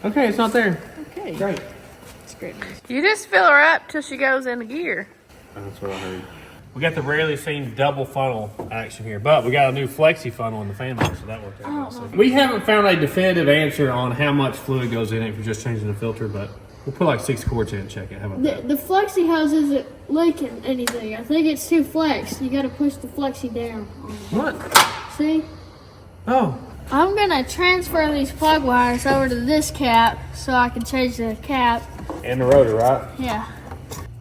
Okay, it's not there. Okay. Great. That's great news. You just fill her up till she goes into gear. That's what I heard. We got the rarely seen double funnel action here, but we got a new flexi funnel in the fan box, so that worked out well. So we haven't found a definitive answer on how much fluid goes in it if you're just changing the filter, but we'll put like 6 quarts in and check it. How about that? The flexi hose isn't leaking anything. I think it's too flexed. You gotta push the flexi down. What? See? Oh. I'm gonna transfer these plug wires over to this cap so I can change the cap. And the rotor, right? Yeah.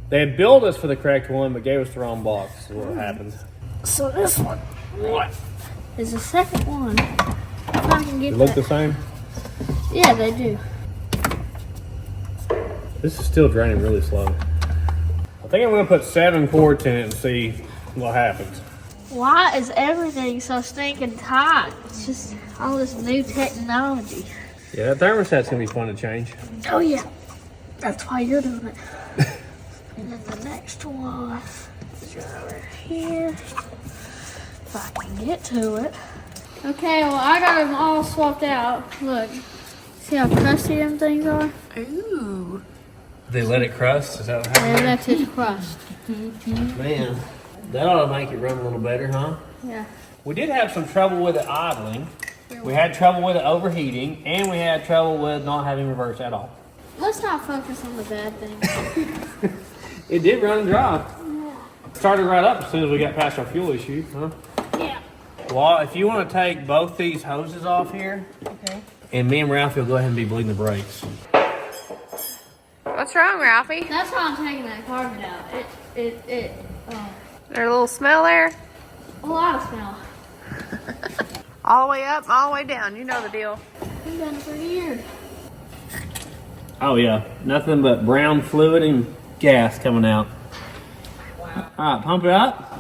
They had billed us for the correct one, but gave us the wrong box. Is what happened. So this one What? is the second one. If I can get They look that. the same? Yeah, they do. This is still draining really slow. I think I'm gonna put 7 quarts in it and see what happens. Why is everything so stinking hot? It's just all this new technology. Yeah, that thermostat's gonna be fun to change. Oh yeah, that's why you're doing it. And then the next one is over here. If I can get to it. Okay, well I got them all swapped out. Look, see how crusty them things are? Ooh. They let it crust? Is that what And that's his crust. Man. That ought to make it run a little better, huh? Yeah. We did have some trouble with it idling. We had trouble with it overheating, and we had trouble with not having reverse at all. Let's not focus on the bad things. It did run dry. Yeah. Started right up as soon as we got past our fuel issue, huh? Yeah. Well, if you want to take both these hoses off here, Okay. and me and Ralphie will go ahead and be bleeding the brakes. What's wrong, Ralphie? That's why I'm taking that carbon out. There's There a little smell there? a lot of smell. All the way up, all the way down. You know the deal. I've done it for years. Oh yeah, nothing but brown fluid and gas coming out. All right, pump it up.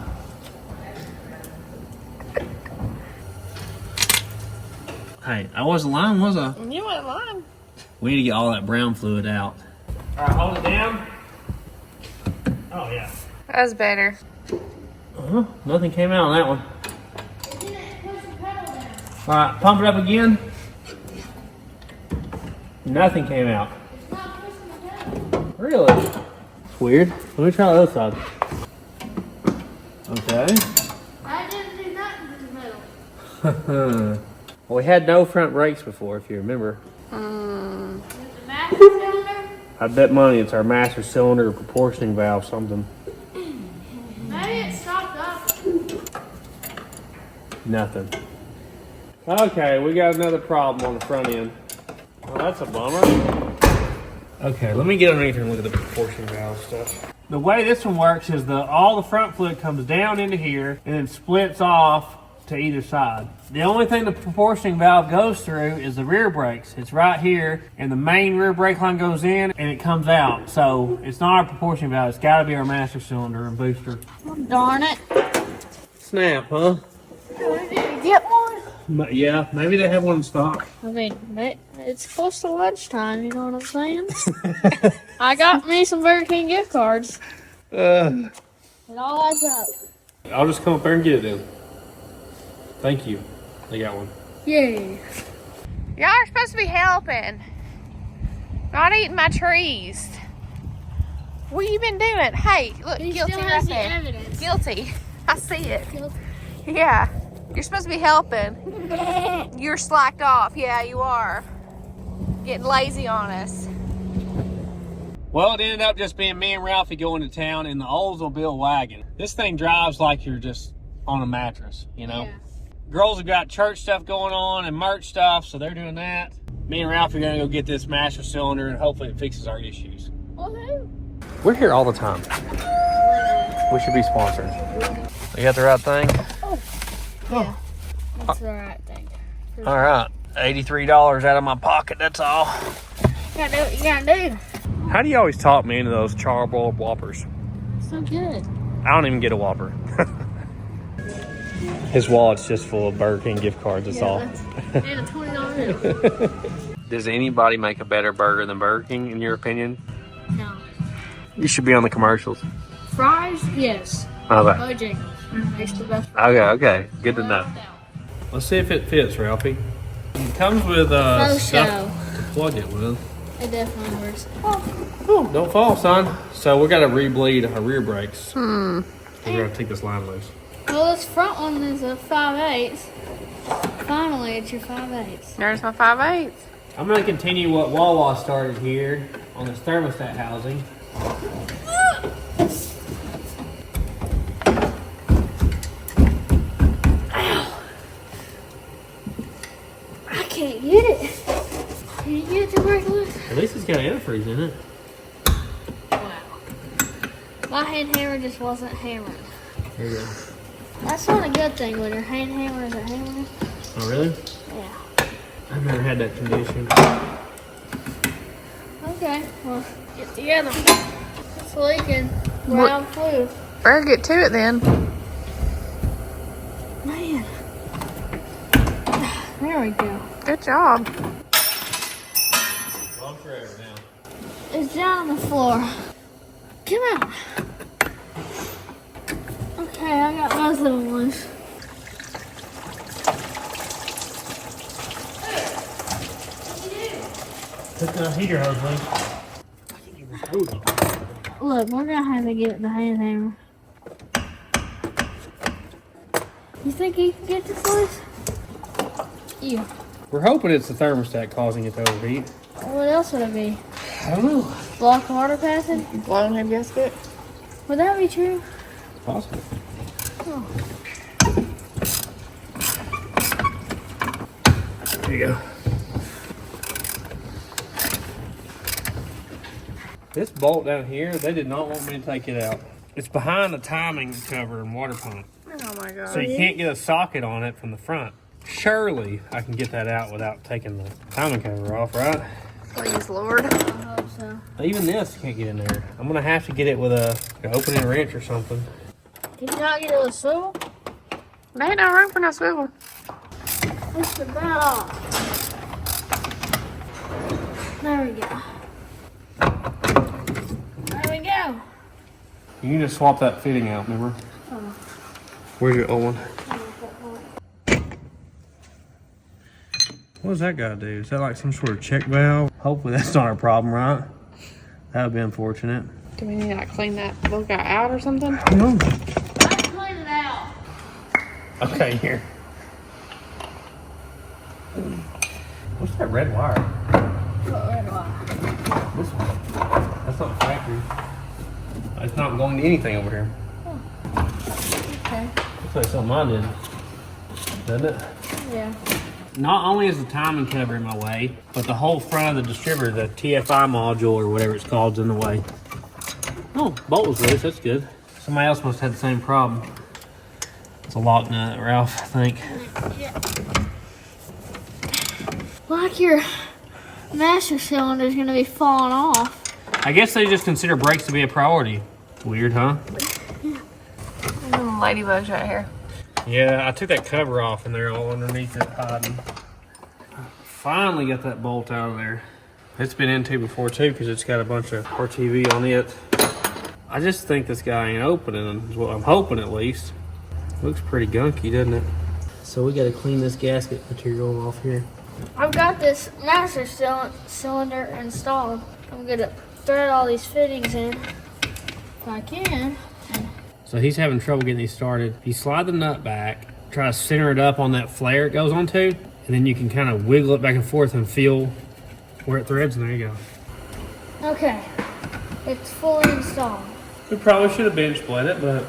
Hey, I wasn't lying, was I? You weren't lying. We need to get all that brown fluid out. All right, hold it down. Oh yeah. That's better. Nothing came out on that one. All right, pump it up again. Nothing came out. Really? It's weird. Let me try the other side. Okay. I didn't do nothing to the middle. Well, we had no front brakes before, if you remember. Is the master cylinder? I bet money it's our master cylinder proportioning valve something. Maybe it stopped up. Nothing. Okay, we got another problem on the front end. Oh, that's a bummer. Okay, let me get underneath here and look at the proportioning valve stuff. The way this one works is all the front fluid comes down into here and then splits off to either side. The only thing the proportioning valve goes through is the rear brakes. It's right here, and the main rear brake line goes in and it comes out. So it's not our proportioning valve. It's got to be our master cylinder and booster. Darn it. Snap, huh? Did you get one? Yeah, maybe they have one in stock. I mean, it's close to lunchtime, you know what I'm saying? I got me some Burger King gift cards. It all adds up. I'll just come up there and get it then. Thank you. They got one. Yay. Y'all are supposed to be helping. Not eating my trees. What you been doing? Hey, look, He guilty still right has the there. evidence. Guilty. I see it. Guilty. Yeah. You're supposed to be helping. You're slacked off. Yeah, you are. Getting lazy on us. Well, it ended up just being me and Ralphie going to town in the Oldsmobile wagon. This thing drives like you're just on a mattress, you know? Yeah. Girls have got church stuff going on and merch stuff, so they're doing that. Me and Ralphie are going to go get this master cylinder and hopefully it fixes our issues. Woohoo. We're here all the time. We should be sponsored. You got the right thing? Yeah. That's the right thing. All right. $83 out of my pocket, that's all. You gotta do what you gotta do. How do you always talk me into those charbroiled Whoppers? So good. I don't even get a Whopper. His wallet's just full of Burger King gift cards, that's all. And a $20 bill. Does anybody make a better burger than Burger King, in your opinion? No. You should be on the commercials. Fries? Yes. Okay. Bojangles. Makes the best. Okay. Good to know. Let's see if it fits, Ralphie. It comes with No stuff show. to plug it with. It definitely works. Oh, don't fall, son. So we got to re-bleed our rear brakes. We're going to take this line loose. Well, this front one is a 5/8. Finally, it's your 5/8. There's my 5/8. I'm going to continue what Wawa started here on this thermostat housing. Ow! I can't get it. Can you get it to break loose? At least it's got antifreeze in it. Wow. My hand hammer just wasn't hammering. There you go. That's not a good thing when your hand hammer isn't hammering. Oh, really? Yeah. I've never had that condition. Okay, well, get together. It's leaking. Brown fluid. Better get to it then. Man. There we go. Good job. Long forever now. It's down on the floor. Come out. Okay, I got most of them loose. Took the heater hose loose. Look, we're gonna have to get the hand hammer. think he can get this loose? Yeah. We're hoping it's the thermostat causing it to overheat. What else would it be? I don't know. Block water passing? Blowing him gasket. Would that be true? Possible. Oh. There you go. This bolt down here, they did not want me to take it out. It's behind the timing cover and water pump. Oh my god. So you can't get a socket on it from the front. Surely I can get that out without taking the timing cover off, right? Please, Lord. I hope so. Even this can't get in there. I'm gonna have to get it with an opening wrench or something. Can you not get it with a swivel? There ain't no room for no swivel. Push the bat off. There we go. There we go. You can just swap that fitting out, remember? Where's your old one? What does that guy do? Is that like some sort of check valve? Hopefully that's not our problem, right? That would be unfortunate. Do we need to like clean that little guy out or something? No. Let's clean it out. Okay, here. What's that red wire? What red wire? This one. That's not factory. It's not going to anything over here. Okay. Looks like something I did. Doesn't it? Yeah. Not only is the timing cover in my way, but the whole front of the distributor, the TFI module or whatever it's called, is in the way. Oh, bolt was loose. That's good. Somebody else must have had the same problem. It's a lock nut, Ralph, I think. Yeah. Like your master cylinder is going to be falling off. I guess they just consider brakes to be a priority. Weird, huh? Ladybugs right here. Yeah, I took that cover off and they're all underneath it hiding. Finally got that bolt out of there. It's been into before too because it's got a bunch of RTV on it. I just think this guy ain't opening, is what I'm hoping at least. Looks pretty gunky, doesn't it? So we got to clean this gasket material off here. I've got this master cylinder installed. I'm going to thread all these fittings in if I can. So he's having trouble getting these started. You slide the nut back, try to center it up on that flare it goes onto, and then you can kind of wiggle it back and forth and feel where it threads, and there you go. Okay, it's fully installed. We probably should have bench split it, but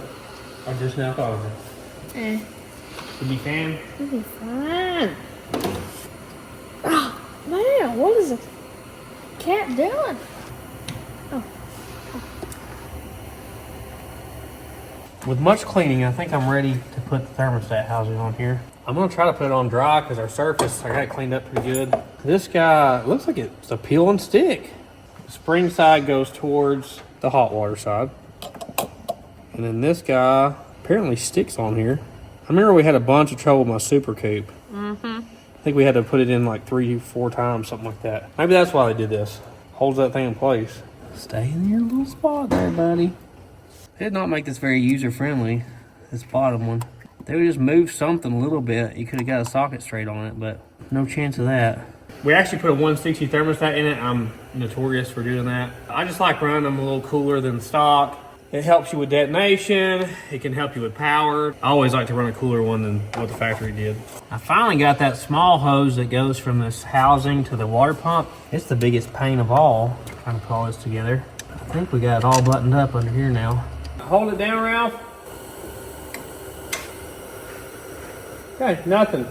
I just now thought of it. Should be fan. It'll be fine. Oh, man, what is the cat doing? Oh. With much cleaning, I think I'm ready to put the thermostat housing on here. I'm gonna try to put it on dry because our surface, I got it cleaned up pretty good. This guy, looks like it's a peel and stick. The spring side goes towards the hot water side. And then this guy apparently sticks on here. I remember we had a bunch of trouble with my Super Coupe. I think we had to put it in like 3-4 times, something like that. Maybe that's why they did this. Holds that thing in place. Stay in your little spot there, buddy. They did not make this very user-friendly, this bottom one. They would just move something a little bit. You could have got a socket straight on it, but no chance of that. We actually put a 160 thermostat in it. I'm notorious for doing that. I just like running them a little cooler than stock. It helps you with detonation. It can help you with power. I always like to run a cooler one than what the factory did. I finally got that small hose that goes from this housing to the water pump. It's the biggest pain of all, trying to pull this together. I think we got it all buttoned up under here now. Hold it down, Ralph. Okay, nothing.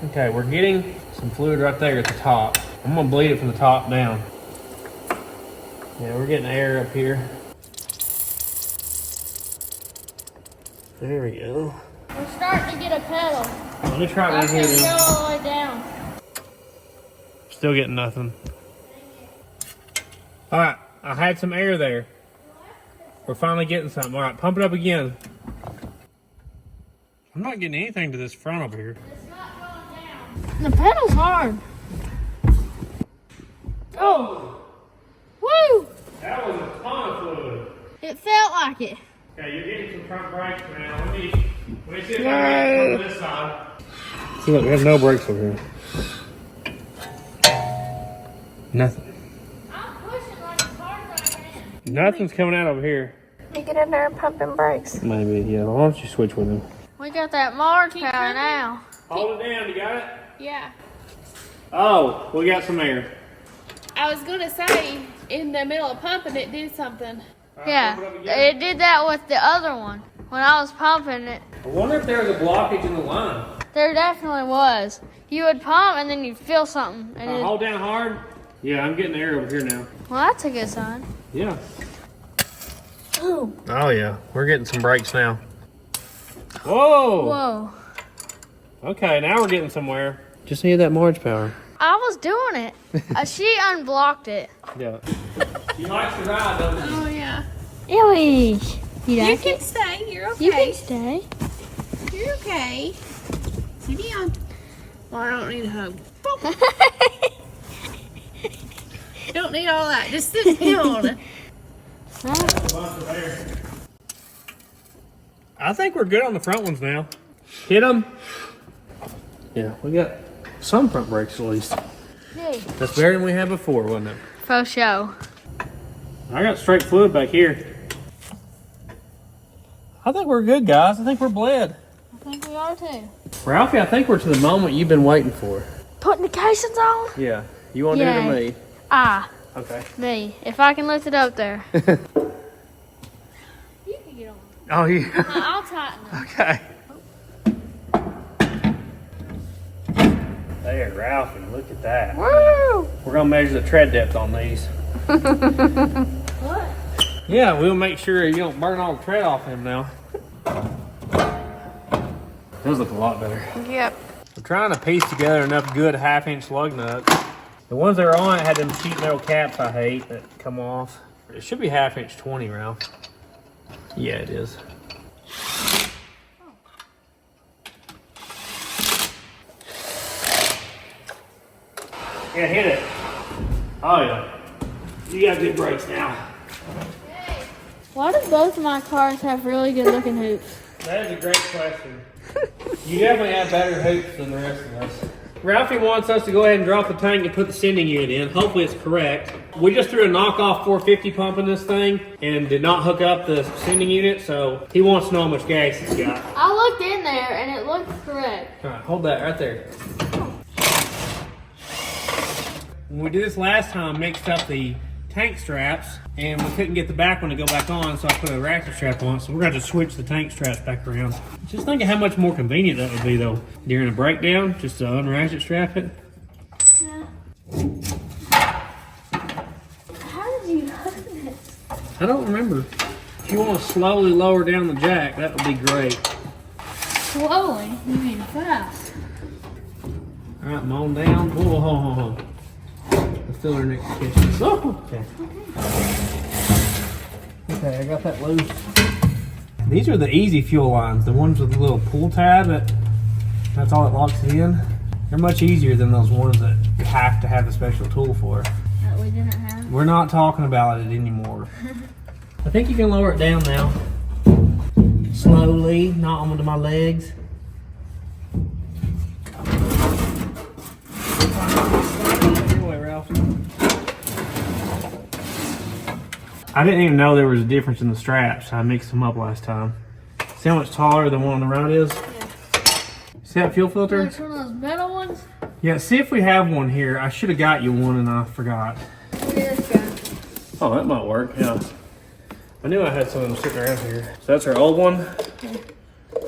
Okay, we're getting some fluid right there at the top. I'm gonna bleed it from the top down. Yeah, we're getting air up here. There we go. We're starting to get a pedal. Let me try it I down here. can go Then. all the way down. Still getting nothing. All right, I had some air there. We're finally getting something. All right, pump it up again. I'm not getting anything to this front over here. It's not going down. The pedal's hard. Oh! Woo! That was a ton of fluid. It felt like it. Okay, you're getting some front brakes now. Let me see if I can get from this side. See, look, we have no brakes over here. Nothing. I'm pushing like as hard as I can. Nothing's coming out over here. You get in there and pump in brakes. Maybe, yeah. Why don't you switch with him? We got that Marge power now. Hold it down, you got it? Yeah. Oh, we got some air. I was gonna say, in the middle of pumping, it did something. Yeah, pump it up again. it did that with the other one. When I was pumping it, I wonder if there was a blockage in the line. there definitely was. You would pump and then you'd feel something. And it'd- Hold down hard. Yeah, I'm getting air over here now. well, that's a good sign. Yeah. Ooh. Oh yeah, we're getting some brakes now. Whoa. Whoa. Okay, now we're getting somewhere. Just need that Marge power. I was doing it. She unblocked it. Yeah. She likes to ride, doesn't she? Oh, yeah. Ellie. You You like can it? stay. You're okay. You can stay. You're okay. Sit down. Well, I don't need a hug. Don't need all that. Just sit down. I think we're good on the front ones now. Hit them. Yeah, we got some front brakes at least. Hey. That's better than we had before, wasn't it? For show. I got straight fluid back here. I think we're good, guys. I think we're bled. I think we are too. Ralphie, I think we're to the moment you've been waiting for. Putting the casings on? Yeah. You want to do it or Yay. me? Ah, Okay. me. If I can lift it up there. You can get on. Oh, yeah. I'll tighten it. Okay. There, Ralphie, look at that. Woo! We're going to measure the tread depth on these. What? Yeah, we'll make sure you don't burn all the tread off him now. Those look a lot better. Yep. We're trying to piece together enough good half-inch lug nuts. The ones that are on it had them sheet metal caps I hate that come off. It should be half-inch 20, Ralph. Yeah, it is. Yeah, hit it. Oh, yeah. You got good brakes now. Why do both of my cars have really good looking hoops? That is a great question. You definitely have better hoops than the rest of us. Ralphie wants us to go ahead and drop the tank and put the sending unit in. Hopefully it's correct. We just threw a knockoff 450 pump in this thing and did not hook up the sending unit, so he wants to know how much gas it's got. I looked in there and it looked correct. All right, hold that right there. When we did this last time, mixed up the tank straps and we couldn't get the back one to go back on, so I put a ratchet strap on, so we're going to switch the tank straps back around. Just think of how much more convenient that would be though. During a breakdown, just to unratchet strap it. Yeah. How did you know this? I don't remember. If you want to slowly lower down the jack, that would be great. Slowly? You mean fast? All right, I'm on down. Whoa, hold on. The filler next to the kitchen. Oh, okay. Okay, I got that loose. These are the easy fuel lines, the ones with the little pull tab. That's all it locks it in. They're much easier than those ones that you have to have a special tool for. That we didn't have? We're not talking about it anymore. I think you can lower it down now. Slowly, not onto my legs. I didn't even know there was a difference in the straps. I mixed them up last time. See how much taller the one on the right is? Yeah. See that fuel filter? Like one of those metal ones? Yeah, see if we have one here. I should have got you one and I forgot. Look at this guy. Oh, that might work, yeah. I knew I had some of them sitting around here. So that's our old one.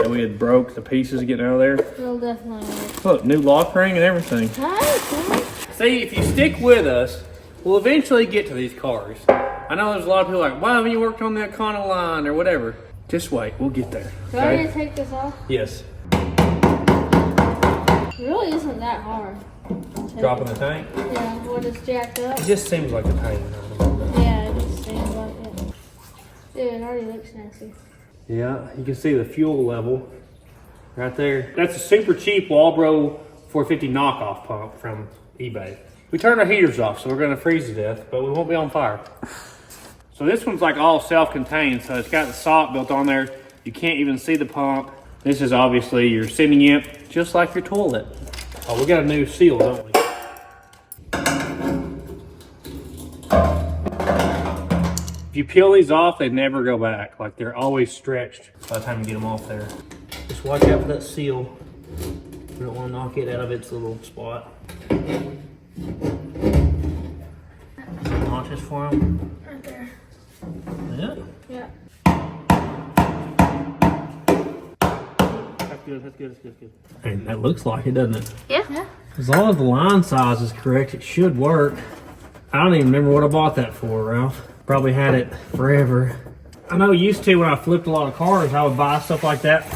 And we had broke the pieces getting out of there. It'll definitely work. Look, new lock ring and everything. Hey, See, if you stick with us, we'll eventually get to these cars. I know there's a lot of people like, why haven't you worked on the Econo line or whatever? Just wait, we'll get there. do I need to take this off? Yes. It really isn't that hard. Dropping the tank? Yeah, when it's jacked up. It just seems like a pain. Yeah, it just seems like it. Dude, it already looks nasty. Yeah, you can see the fuel level right there. That's a super cheap Walbro 450 knockoff pump from eBay. We turned our heaters off, so we're gonna freeze to death, but we won't be on fire. So this one's like all self-contained, so it's got the sock built on there. You can't even see the pump. This is obviously your sending unit, just like your toilet. Oh, we got a new seal, don't we? If you peel these off, they never go back. Like they're always stretched by the time you get them off there. This Just watch out for that seal. We don't want to knock it out of its little spot. Notches for him. Right there. Yeah. Yeah. That's good, that's good, that's good, that's good. And that looks like it, doesn't it? Yeah. As long as the line size is correct, it should work. I don't even remember what I bought that for, Ralph. Probably had it forever. I know used to when I flipped a lot of cars, I would buy stuff like that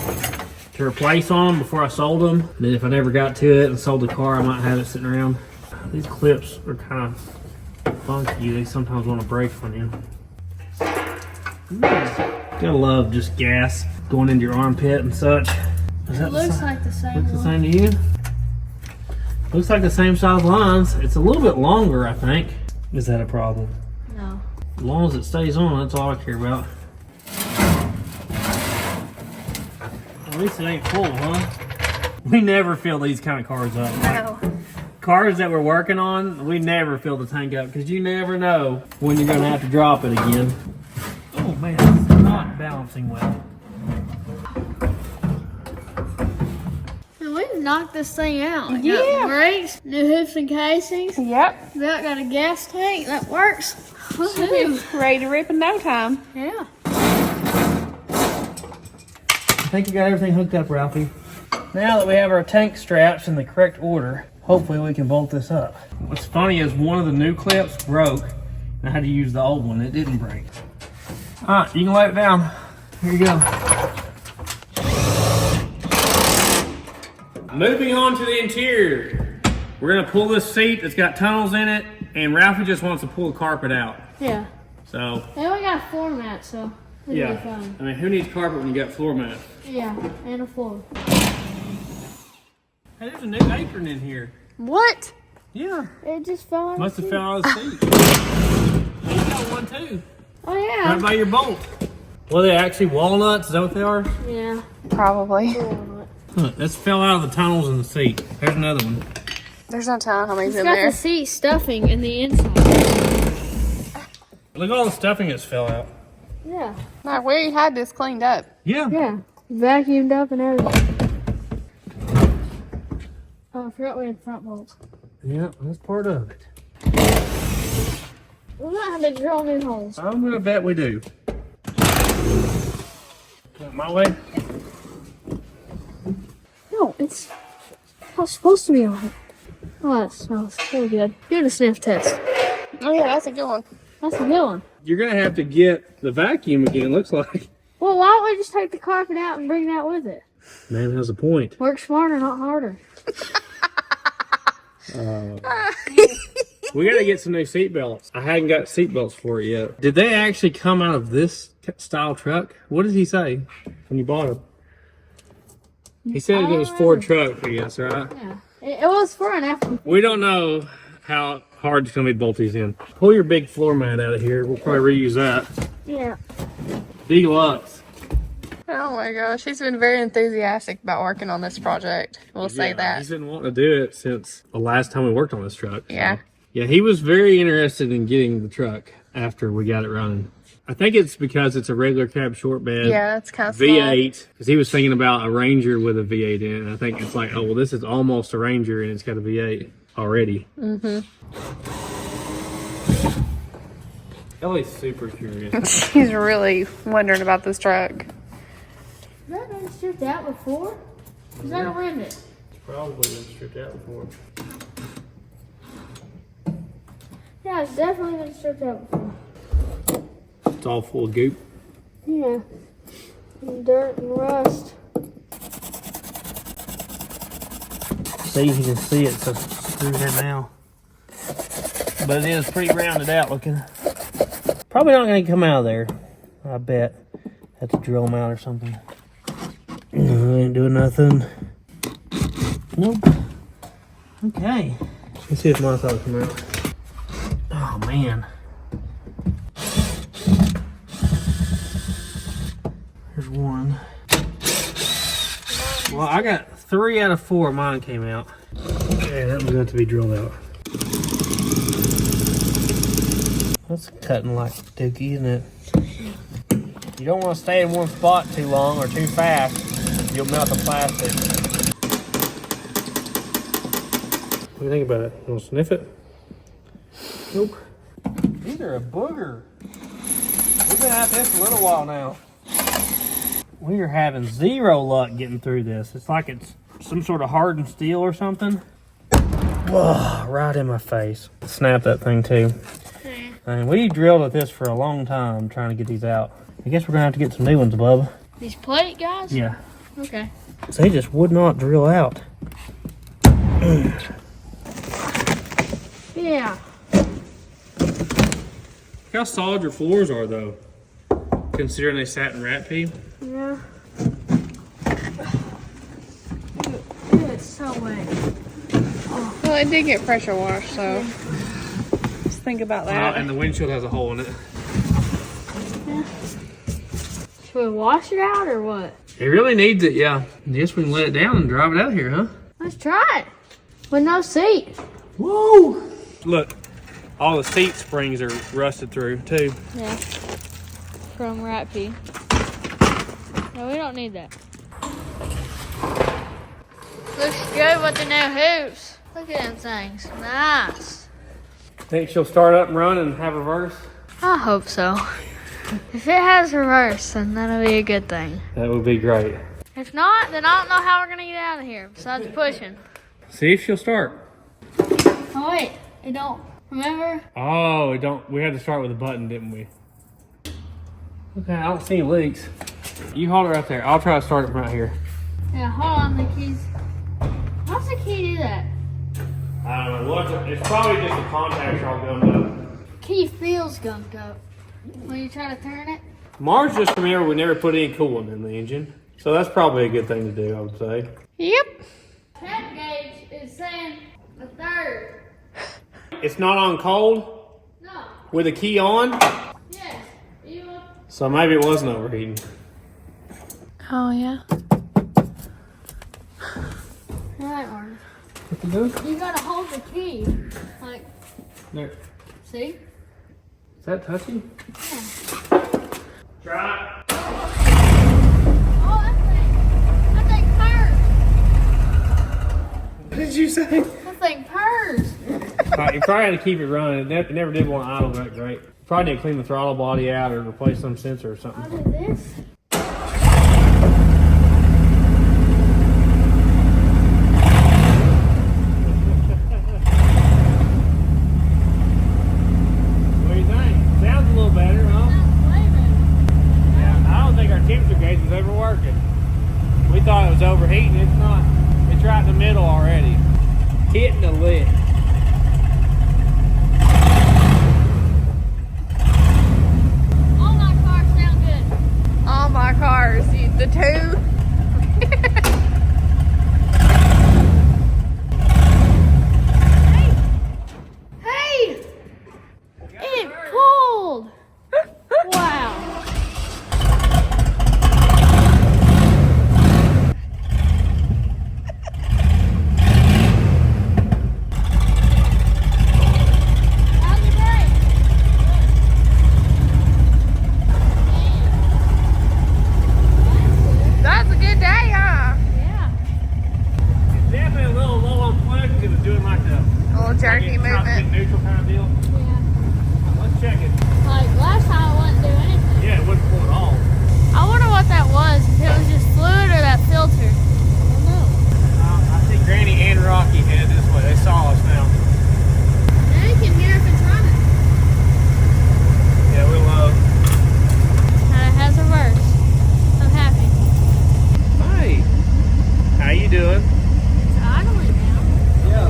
to replace on them before I sold them. And then if I never got to it and sold the car, I might have it sitting around. These clips are kind of funky. They sometimes want to break on you. Gotta love just gas going into your armpit and such. It looks like the same Looks the one. same to you? Looks like the same size lines. It's a little bit longer, I think. Is that a problem? No. As long as it stays on, that's all I care about. At least it ain't full, huh? We never fill these kind of cars up. No. Cars that we're working on, we never fill the tank up because you never know when you're gonna have to drop it again. Oh man, it's not balancing well. We've knocked this thing out. Yeah. Got brakes, new hoops and casings. Yep. That got a gas tank. That works. Should be ready to rip in no time. Yeah. I think you got everything hooked up, Ralphie. Now that we have our tank straps in the correct order, hopefully we can bolt this up. What's funny is one of the new clips broke, and I had to use the old one. It didn't break. All right, you can let it down. Here you go. Moving on to the interior. We're gonna pull this seat that's got tunnels in it, and Ralphie just wants to pull the carpet out. Yeah. So, They only got a floor mat, so it'll be yeah. fine. I mean, who needs carpet when you got floor mats? Yeah, and a floor. Hey, there's a new apron in here. What? Yeah. It just fell out. Must have fell out of the seat. You got one too. Oh yeah. Right by your bolt. Well, they actually walnuts? Is that what they are? Yeah. Probably. Look, this fell out of the tunnels in the seat. There's another one. There's no telling how many's It's in got there. the seat stuffing in the inside. Look at all the stuffing that's fell out. Yeah. No, we had this cleaned up. Yeah. Yeah. Vacuumed up and everything. Oh, I forgot we had front bolts. Yeah, that's part of it. We might have to drill new holes. I'm gonna bet we do. My way? No, it's not supposed to be on it. Oh, that smells really good. Do the sniff test. Oh yeah, that's a good one. That's a good one. You're gonna have to get the vacuum again, looks like. Well, why don't we just take the carpet out and bring that with it? Man has a point. Work smarter, not harder. We gotta get some new seat belts. I hadn't got seat belts for it yet. Did they actually come out of this style truck? What did he say when you bought them? He said it was Ford truck, I guess, right? Yeah. It was for an after. We don't know how hard it's gonna be to bolt these in. Pull your big floor mat out of here. We'll probably reuse that. Yeah. Deluxe. Oh my gosh, he's been very enthusiastic about working on this project. We'll say Yeah, that. He's been wanting to do it since the last time we worked on this truck. Yeah. Yeah, he was very interested in getting the truck after we got it running. I think it's because it's a regular cab short bed. Yeah, it's kind of small. V8, because he was thinking about a Ranger with a V8 in it. And I think it's like, oh, well, this is almost a Ranger and it's got a V8 already. Mm-hmm. Ellie's super curious. He's really wondering about this truck. Has that been stripped out before? Is that a remnant? It's probably been stripped out before. Yeah, it's definitely been stripped out before. It's all full of goop. Yeah. And dirt and rust. See, you can see it's a screwed in now. But it is pretty rounded out looking. Probably not going to come out of there, I bet. Have to drill them out or something. No, ain't doing nothing. Nope. Okay. Let's see if my thoughts come out. Oh, man. There's one. Well, I got 3 out of 4 mine came out. Okay, that one's going to be drilled out. That's cutting like dookie, isn't it? You don't want to stay in one spot too long or too fast. you'll melt the plastic. What do you think about it? You want to sniff it? Nope. These are a booger. We've been at this a little while now. We are having zero luck getting through this. It's like it's some sort of hardened steel or something. Whoa, right in my face. Snap that thing too. And we drilled at this for a long time trying to get these out. I guess we're gonna have to get some new ones, Bubba. These plate guys? Yeah. Okay. They just would not drill out. Yeah. Look how solid your floors are, though. Considering they sat in rat pee. Yeah. It's so wet. Well, it did get pressure washed, so just think about that. And the windshield has a hole in it. Yeah. Should we wash it out or what? It really needs it, yeah. I guess we can let it down and drive it out of here, huh? Let's try it. With no seat. Whoa! Look, all the seat springs are rusted through, too. Yeah. From rat pee. No, we don't need that. Looks good with the new hoops. Look at them things. Nice. Think she'll start up and run and have reverse? I hope so. If it has reverse, then that'll be a good thing. That would be great. If not, then I don't know how we're gonna get out of here, besides pushing. See if she'll start. Oh wait, it don't. Remember? Oh, it don't. We had to start with a button, didn't we? Okay, I don't see any leaks. You hold it right there. I'll try to start it from out here. Yeah, hold on, the keys. How's the key do that? I don't know. It's probably just the contacts all gummed up. Key feels gummed up. When you try to turn it? Mars just remember we never put any coolant in the engine. So that's probably a good thing to do, I would say. Yep. Temp gauge is saying a third. It's not on cold? No. With a key on? Yes. So maybe it wasn't overheating. Oh, yeah. Alright, Martin. What you doing? You gotta hold the key. Like, There. see? Is that touchy? Yeah. Try it. Oh, that thing purrs. What did you say? That thing purrs. You probably had to keep it running. It never did want to idle that great. You probably need to clean the throttle body out or replace some sensor or something. I'll do this. What do you think? Sounds a little better, huh? Yeah, I don't think our temperature gauge was ever working. We thought it was overheating. It's not. It's right in the middle already. Hitting the lid. All my cars sound good. All my cars, the two. Hey! It's cold! Wow. How's your day? That's a good day, huh? Yeah. It's definitely a little low on plug because it was doing like the Little jerky movement. neutral kind of deal. Yeah. Let's check it. Like last time I wouldn't do anything. Yeah, it wouldn't pull at all. I wonder what that was. If it was just fluid or that filter. I don't know. I think Granny and Rocky headed this way. They saw us now. Now you can hear if it's running. Yeah, we love. And it has reverse. I'm happy. Hey, how you doing? It's idling now. Yeah.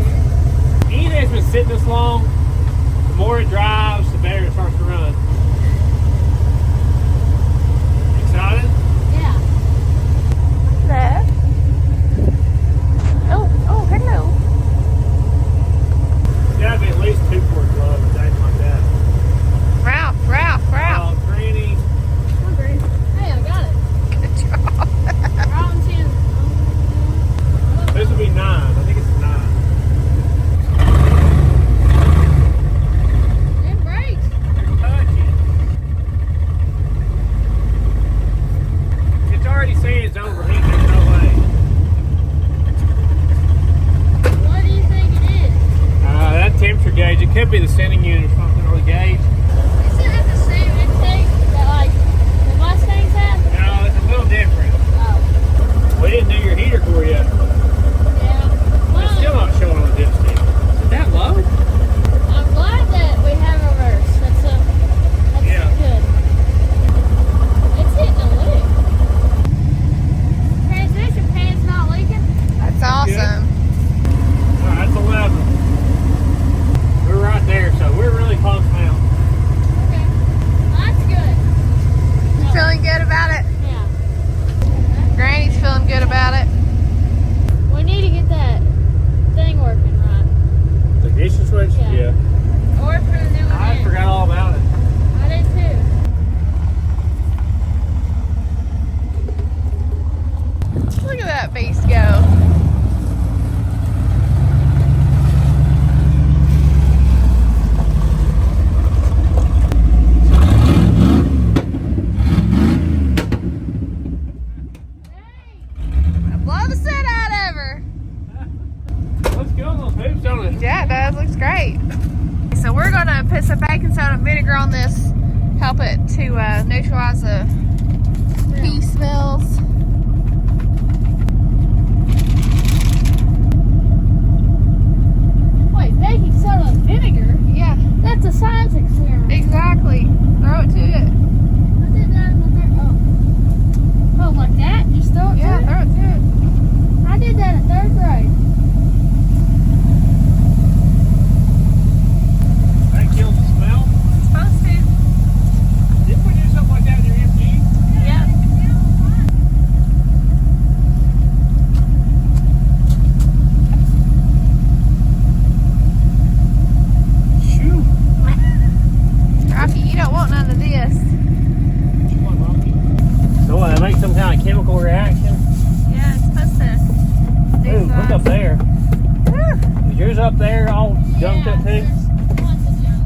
Anything that's been sitting this long, the more it drives, the better it starts to run. Excited? Yeah. There. Oh, hello. There's got to be at least 2 quarts love or something like that. Ralph. Oh, Granny. Oh, great. Hey, I got it. Good job. Round 10. This will be 9. I think it's 9. It breaks. Touch It could be the sending unit or something, or the gauge. Is it at the same intake that like the Mustangs have? No, it's a little different. Oh, We didn't do your heater core yet. yeah. It's still not showing on the dipstick. Is it that low? I'm glad that we have reverse. That's Yeah. good. It's hitting a lick. Transmission pan's not leaking. That's awesome. Alright, that's 11. We're right there, so we're really close now. Okay. That's good. You feeling good about it? Yeah. Granny's feeling good about it. We need to get that thing working right. The ignition switch? Yeah. Or put a new one I in. forgot all about it. I did too. Look at that beast go. Blow the set out of her. Let's go on those hoops, don't it? Yeah, it does. Looks great. So we're going to put some baking soda and vinegar on this, help it to neutralize the pea smells. Wait, baking soda and vinegar? Yeah, That's a science experiment. exactly. Throw it to it. I did that in the third. Oh, like that? Just throw it Yeah, to throw it to it. it? I did that in 3rd grade. That kills the smell. It's supposed to. Didn't we do something like that in your MG? Yeah. Shoot. Ralphie, you don't want none of this. Come on, Rocky. So what, that makes some kind of chemical reaction? Yeah, it's supposed to. Ooh, look up there. Is yours up there all junked up too? there's tons of junk.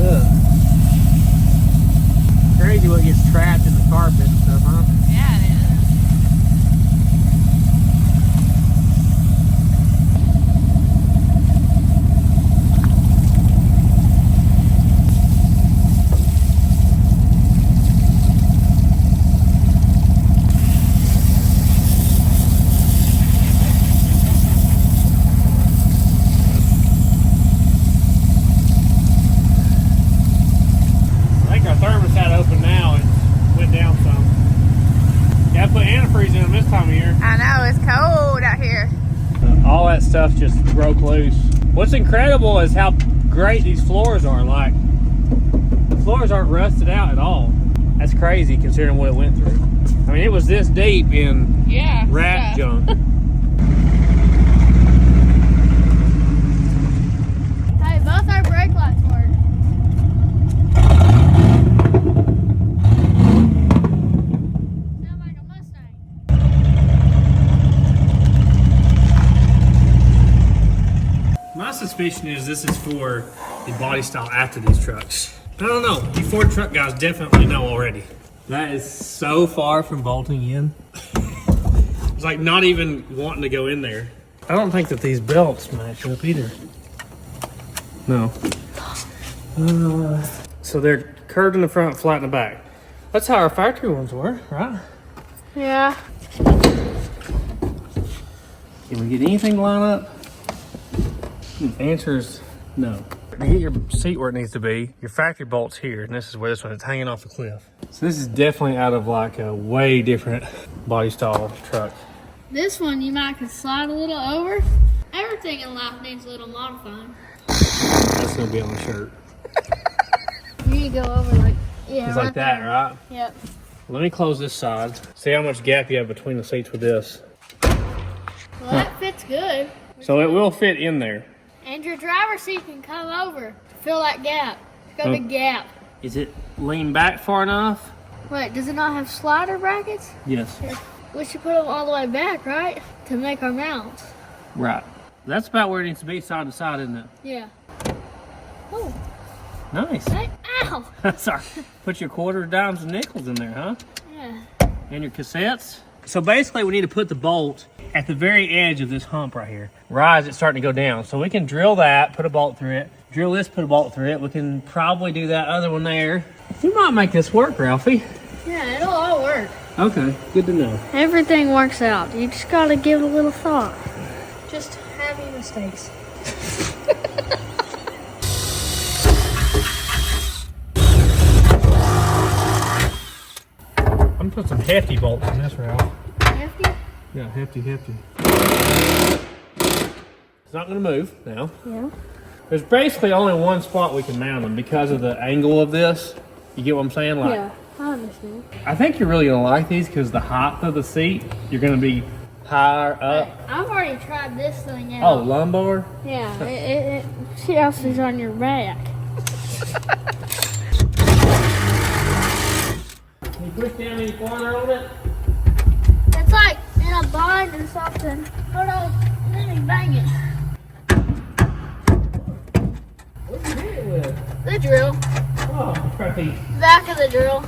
Ugh. Crazy what gets trapped in the carpet and stuff, huh? Yeah, it is. I think our thermostat open now. It went down some. Gotta put antifreeze in them this time of year. I know, it's cold out here. All that stuff just broke loose. What's incredible is how great these floors are. Like, the floors aren't rusted out at all. That's crazy considering what it went through. I mean, it was this deep in Yeah. rat junk. Hey, both our brake lights work. Sound like a Mustang. My suspicion is this is for the body style after these trucks. I don't know. You Ford truck guys definitely know already. That is so far from bolting in. It's like not even wanting to go in there. I don't think that these belts match up either. No. So they're curved in the front, flat in the back. That's how our factory ones were, right? Yeah. Can we get anything to line up? Answer is no. To get your seat where it needs to be, your factory bolt's here, and this is where this one is hanging off the cliff. So this is definitely out of like a way different body style truck. This one you might could slide a little over. Everything in life needs a little modifying. That's gonna be on the shirt. You need to go over like, yeah. It's like that, right? Yep. Let me close this side. See how much gap you have between the seats with this. Well, that fits good. So it will fit in there. And your driver's seat can come over to fill that gap. It's got a big gap. Is it lean back far enough? Wait, does it not have slider brackets? Yes. We should put them all the way back, right? To make our mounts. Right. That's about where it needs to be, side to side, isn't it? Yeah. Oh, Nice. hey, ow! Sorry. Put your quarters, dimes, and nickels in there, huh? Yeah. And your cassettes. So basically we need to put the bolt at the very edge of this hump right here. Right as it's starting to go down. So we can drill that, put a bolt through it. Drill this, put a bolt through it. We can probably do that other one there. We might make this work, Ralphie. Yeah, it'll all work. Okay, good to know. Everything works out. You just gotta give it a little thought. Just have your mistakes. I'm gonna put some hefty bolts in this, Ralph. Hefty? Yeah, hefty. It's not gonna move now. Yeah. There's basically only one spot we can mount them because of the angle of this. You get what I'm saying? Like, Yeah, I understand. I think you're really gonna like these because the height of the seat, you're gonna be higher up. I've already tried this thing Oh, out. lumbar? Yeah, it see how it's on your back. Can you push down any farther on it? It's like in a bind or something. Hold on, let me bang it. What did you hit it with? The drill. Oh, crappy. Back of the drill.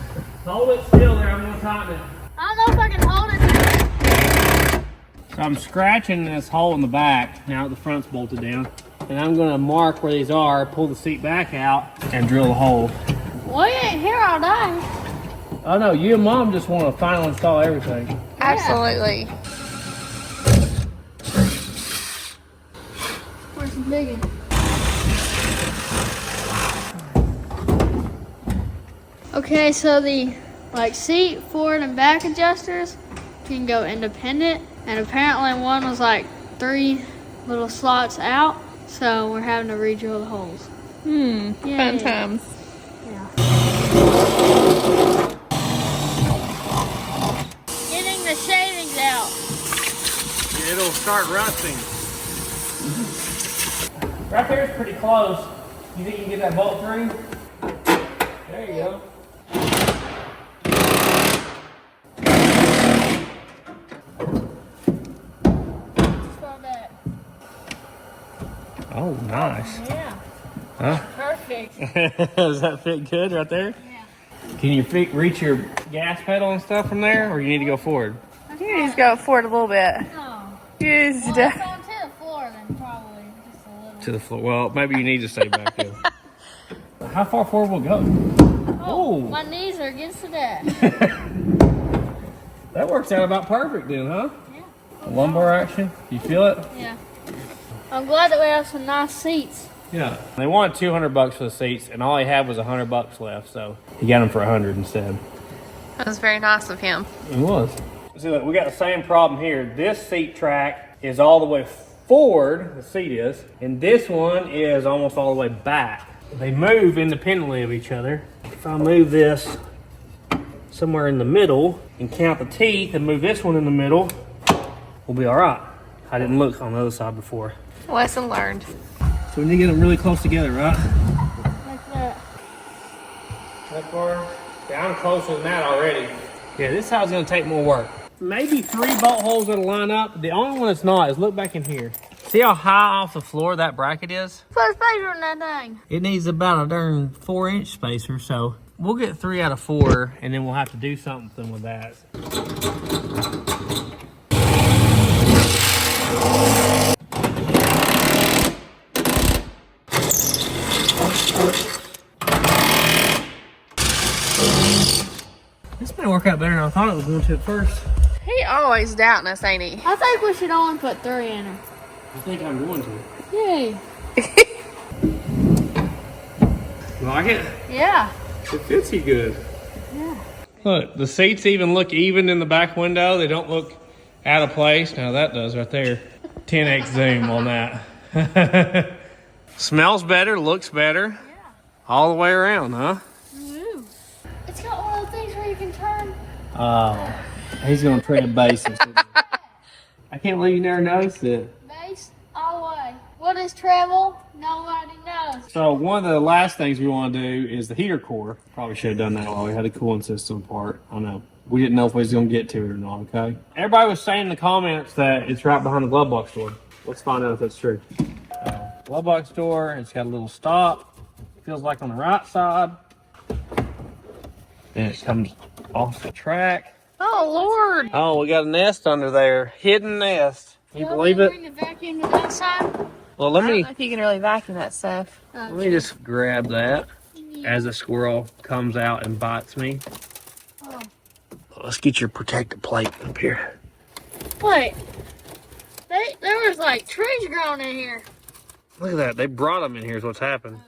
Hold it still there, I'm gonna tighten it. I don't know if I can hold it. So I'm scratching this hole in the back, now the front's bolted down. And I'm gonna mark where these are, pull the seat back out, and drill a hole. We ain't here all day. Oh no, you and Mom just want to final install everything. Absolutely. Where's the big one? Okay, so the seat, forward and back adjusters can go independent, and apparently one was like 3 little slots out, so we're having to re-drill the holes. Fun times. Yeah. Getting the shavings out. It'll start rusting. Right there is pretty close. You think you can get that bolt through? There you go. Oh, nice. Yeah. Huh? Perfect. Does that fit good right there? Yeah. Can you reach your gas pedal and stuff from there, or you need to go forward? You need to go forward a little bit. Oh. Just, Well, if on to the floor, then probably just a little. To the floor. Well, maybe you need to stay back there. How far forward will it go? Oh, my knees are against the dash. That works out about perfect then, huh? Yeah. Lumbar action. You feel it? Yeah. I'm glad that we have some nice seats. Yeah. They wanted $200 for the seats, and all he had was $100 left, so he got them for $100 instead. that was very nice of him. It was. See, look, we got the same problem here. This seat track is all the way forward, the seat is, and this one is almost all the way back. They move independently of each other. If I move this somewhere in the middle and count the teeth and move this one in the middle, we'll be all right. I didn't look on the other side before. Lesson learned. So we need to get them really close together, right? Like that. That far? Yeah, I'm closer than that already. Yeah, this side's gonna take more work. Maybe 3 bolt holes that'll line up. The only one that's not is look back in here. See how high off the floor that bracket is? Put a spacer on that thing. It needs about a darn 4-inch spacer, so we'll get 3 out of 4, and then we'll have to do something with that. This may work out better than I thought it was going to at first. He always doubting us, ain't he? I think we should only put 3 in her. I think I'm going to. Yay. You like it? Yeah. It fits you good. Yeah. Look, the seats even look even in the back window. They don't look out of place. Now that does right there. 10x zoom on that. Smells better, looks better. Yeah. All the way around, huh? Woo. It's got one of those things where you can turn. Oh, he's gonna tread bases. I can't believe you never noticed it. Base all the way. What is travel? Nobody knows. So one of the last things we want to do is the heater core. Probably should have done that while we had the cooling system apart. I know. We didn't know if we was going to get to it or not, okay? Everybody was saying in the comments that it's right behind the glove box door. Let's find out if that's true. Glove box door, it's got a little stop. Feels like on the right side. And it comes off the track. Oh, Lord. Oh, we got a nest under there. Hidden nest. Can you believe it? Bring the vacuum to that side. Well, let I don't me know if you can really vacuum that stuff. just grab that as a squirrel comes out and bites me. Oh. Let's get your protective plate up here. Wait. There was like trees growing in here. Look at that. They brought them in here is what's happened.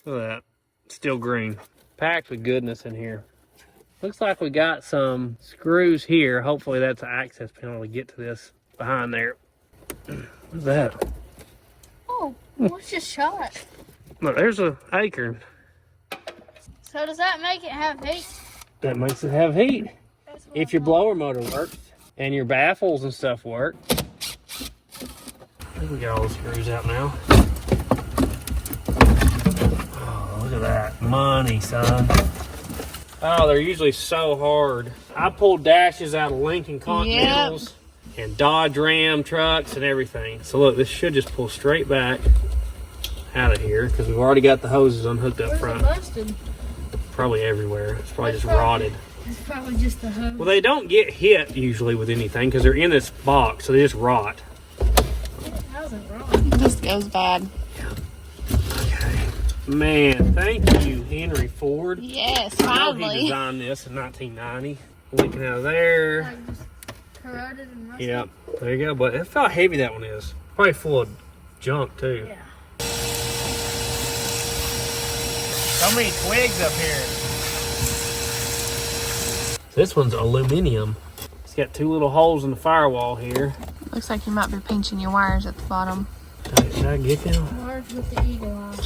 Look at that. Still green. Packed with goodness in here. Looks like we got some screws here. Hopefully that's an access panel to get to this behind there. What's that? Oh, what's just shot? Look, there's an acorn. So does that make it have heat? That makes it have heat. That's what If I your thought. blower motor works and your baffles and stuff work. I think we got all the screws out now. Oh, look at that. Money, son. Oh, they're usually so hard. I pulled dashes out of Lincoln Continentals and Dodge Ram trucks and everything. So look, this should just pull straight back out of here because we've already got the hoses unhooked up Where's front. it busted? Probably everywhere. It's probably just That's rotted. It's probably just the hose. Well, they don't get hit usually with anything because they're in this box, so they just rot. How's it wrong? It just goes bad. Okay. Man, thank you, Henry Ford. Yes, I know he finally. designed this in 1990. Linking out of there. Like just corroded and rusted. Yep, there you go. But that's how heavy that one is. Probably full of junk too. Yeah. So many twigs up here. This one's aluminum. It's got two little holes in the firewall here. Looks like you might be pinching your wires at the bottom. Did I get them? Large with the eagle eye.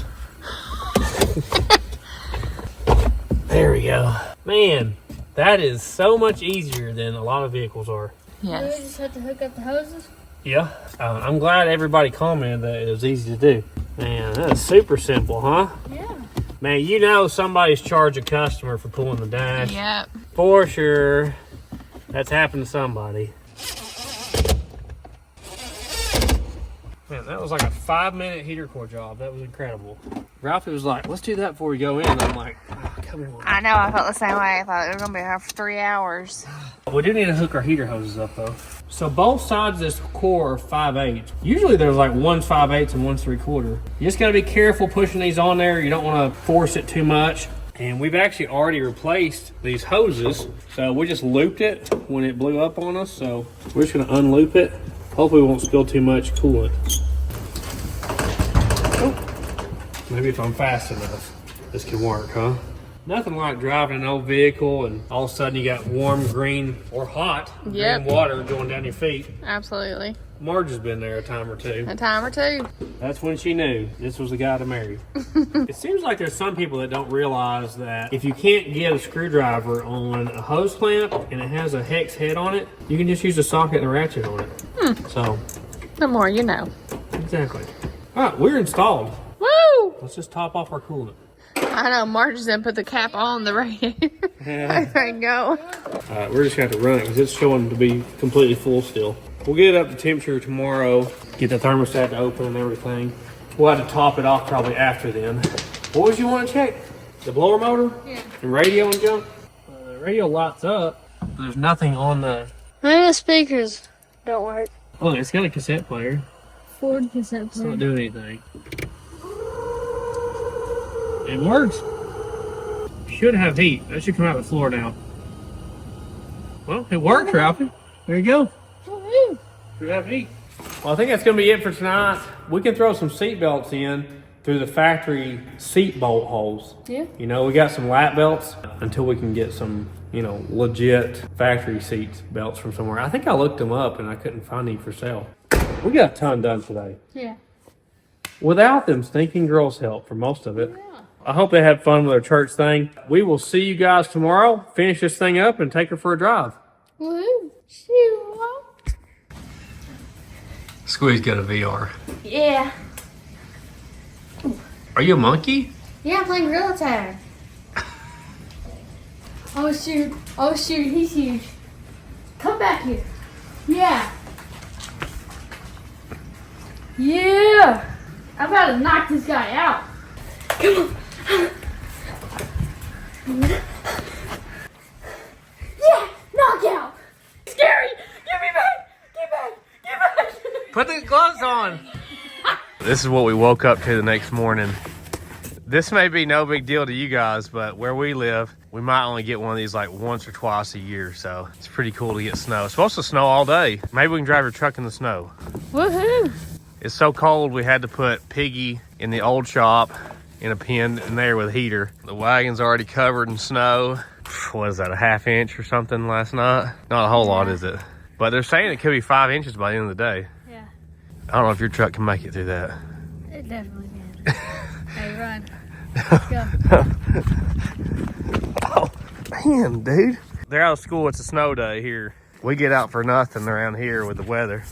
There we go. Man, that is so much easier than a lot of vehicles are. Do we Yes. just have to hook up the hoses? Yeah. I'm glad everybody commented that it was easy to do. Man, that is super simple, huh? Yeah. Man, you know somebody's charged a customer for pulling the dash. Yep. For sure. That's happened to somebody. Man, that was like a 5-minute heater core job. That was incredible. Ralphie was like, let's do that before we go in. And I'm like, oh, come on. I know, I felt the same way. I thought it was going to be here for 3 hours. We do need to hook our heater hoses up though. So both sides of this core are 5/8. Usually there's like one's 5/8 and one's 3/4. You just gotta be careful pushing these on there. You don't wanna force it too much. And we've actually already replaced these hoses. So we just looped it when it blew up on us. So we're just gonna unloop it. Hopefully we won't spill too much coolant. Oh, maybe if I'm fast enough, this can work, huh? Nothing like driving an old vehicle and all of a sudden you got warm green or hot Yep. green water going down your feet. Absolutely. Marge has been there a time or two. A time or two. That's when she knew this was the guy to marry. It seems like there's some people that don't realize that if you can't get a screwdriver on a hose clamp and it has a hex head on it, you can just use a socket and a ratchet on it. So, The more you know. exactly. All right, we're installed. Woo! Let's just top off our coolant. I know, Marge's done put the cap on the radiator. There we go. All right, we're just going to have to run it because it's showing to be completely full still. We'll get it up to temperature tomorrow, get the thermostat to open and everything. We'll have to top it off probably after then. What was you want to check? The blower motor? Yeah. And radio and junk? The radio lights up. There's nothing on the... Maybe the speakers don't work. Oh, it's got a cassette player. Ford cassette It's not player. doing anything. It works. Should have heat. That should come out the floor now. Well, it works, Ralphie. There you go. Woohoo! Should have heat. Well, I think that's going to be it for tonight. We can throw some seat belts in through the factory seat bolt holes. Yeah. You know, we got some lap belts until we can get some, you know, legit factory seat belts from somewhere. I think I looked them up and I couldn't find any for sale. We got a ton done today. Yeah. Without them stinking girls' help for most of it. Yeah. I hope they had fun with their church thing. We will see you guys tomorrow. Finish this thing up and take her for a drive. Woohoo! Shoo! Squeeze got a VR. Yeah. Are you a monkey? Yeah, I'm playing Gorilla Tag. Oh shoot. Oh shoot, he's huge. Come back here. Yeah. Yeah. I'm about to knock this guy out. Come on. Yeah. Put the gloves on. This is what we woke up to the next morning. This may be no big deal to you guys, but where we live, we might only get one of these like once or twice a year. So it's pretty cool to get snow. It's supposed to snow all day. Maybe we can drive your truck in the snow. Woohoo! It's so cold, we had to put Piggy in the old shop in a pen in there with a heater. The wagon's already covered in snow. What is that, a half inch or something last night? Not a whole lot, is it? But they're saying it could be 5 inches by the end of the day. Yeah. I don't know if your truck can make it through that. It definitely can. Hey, run. Let's go. Oh, man, dude. They're out of school. It's a snow day here. We get out for nothing around here with the weather.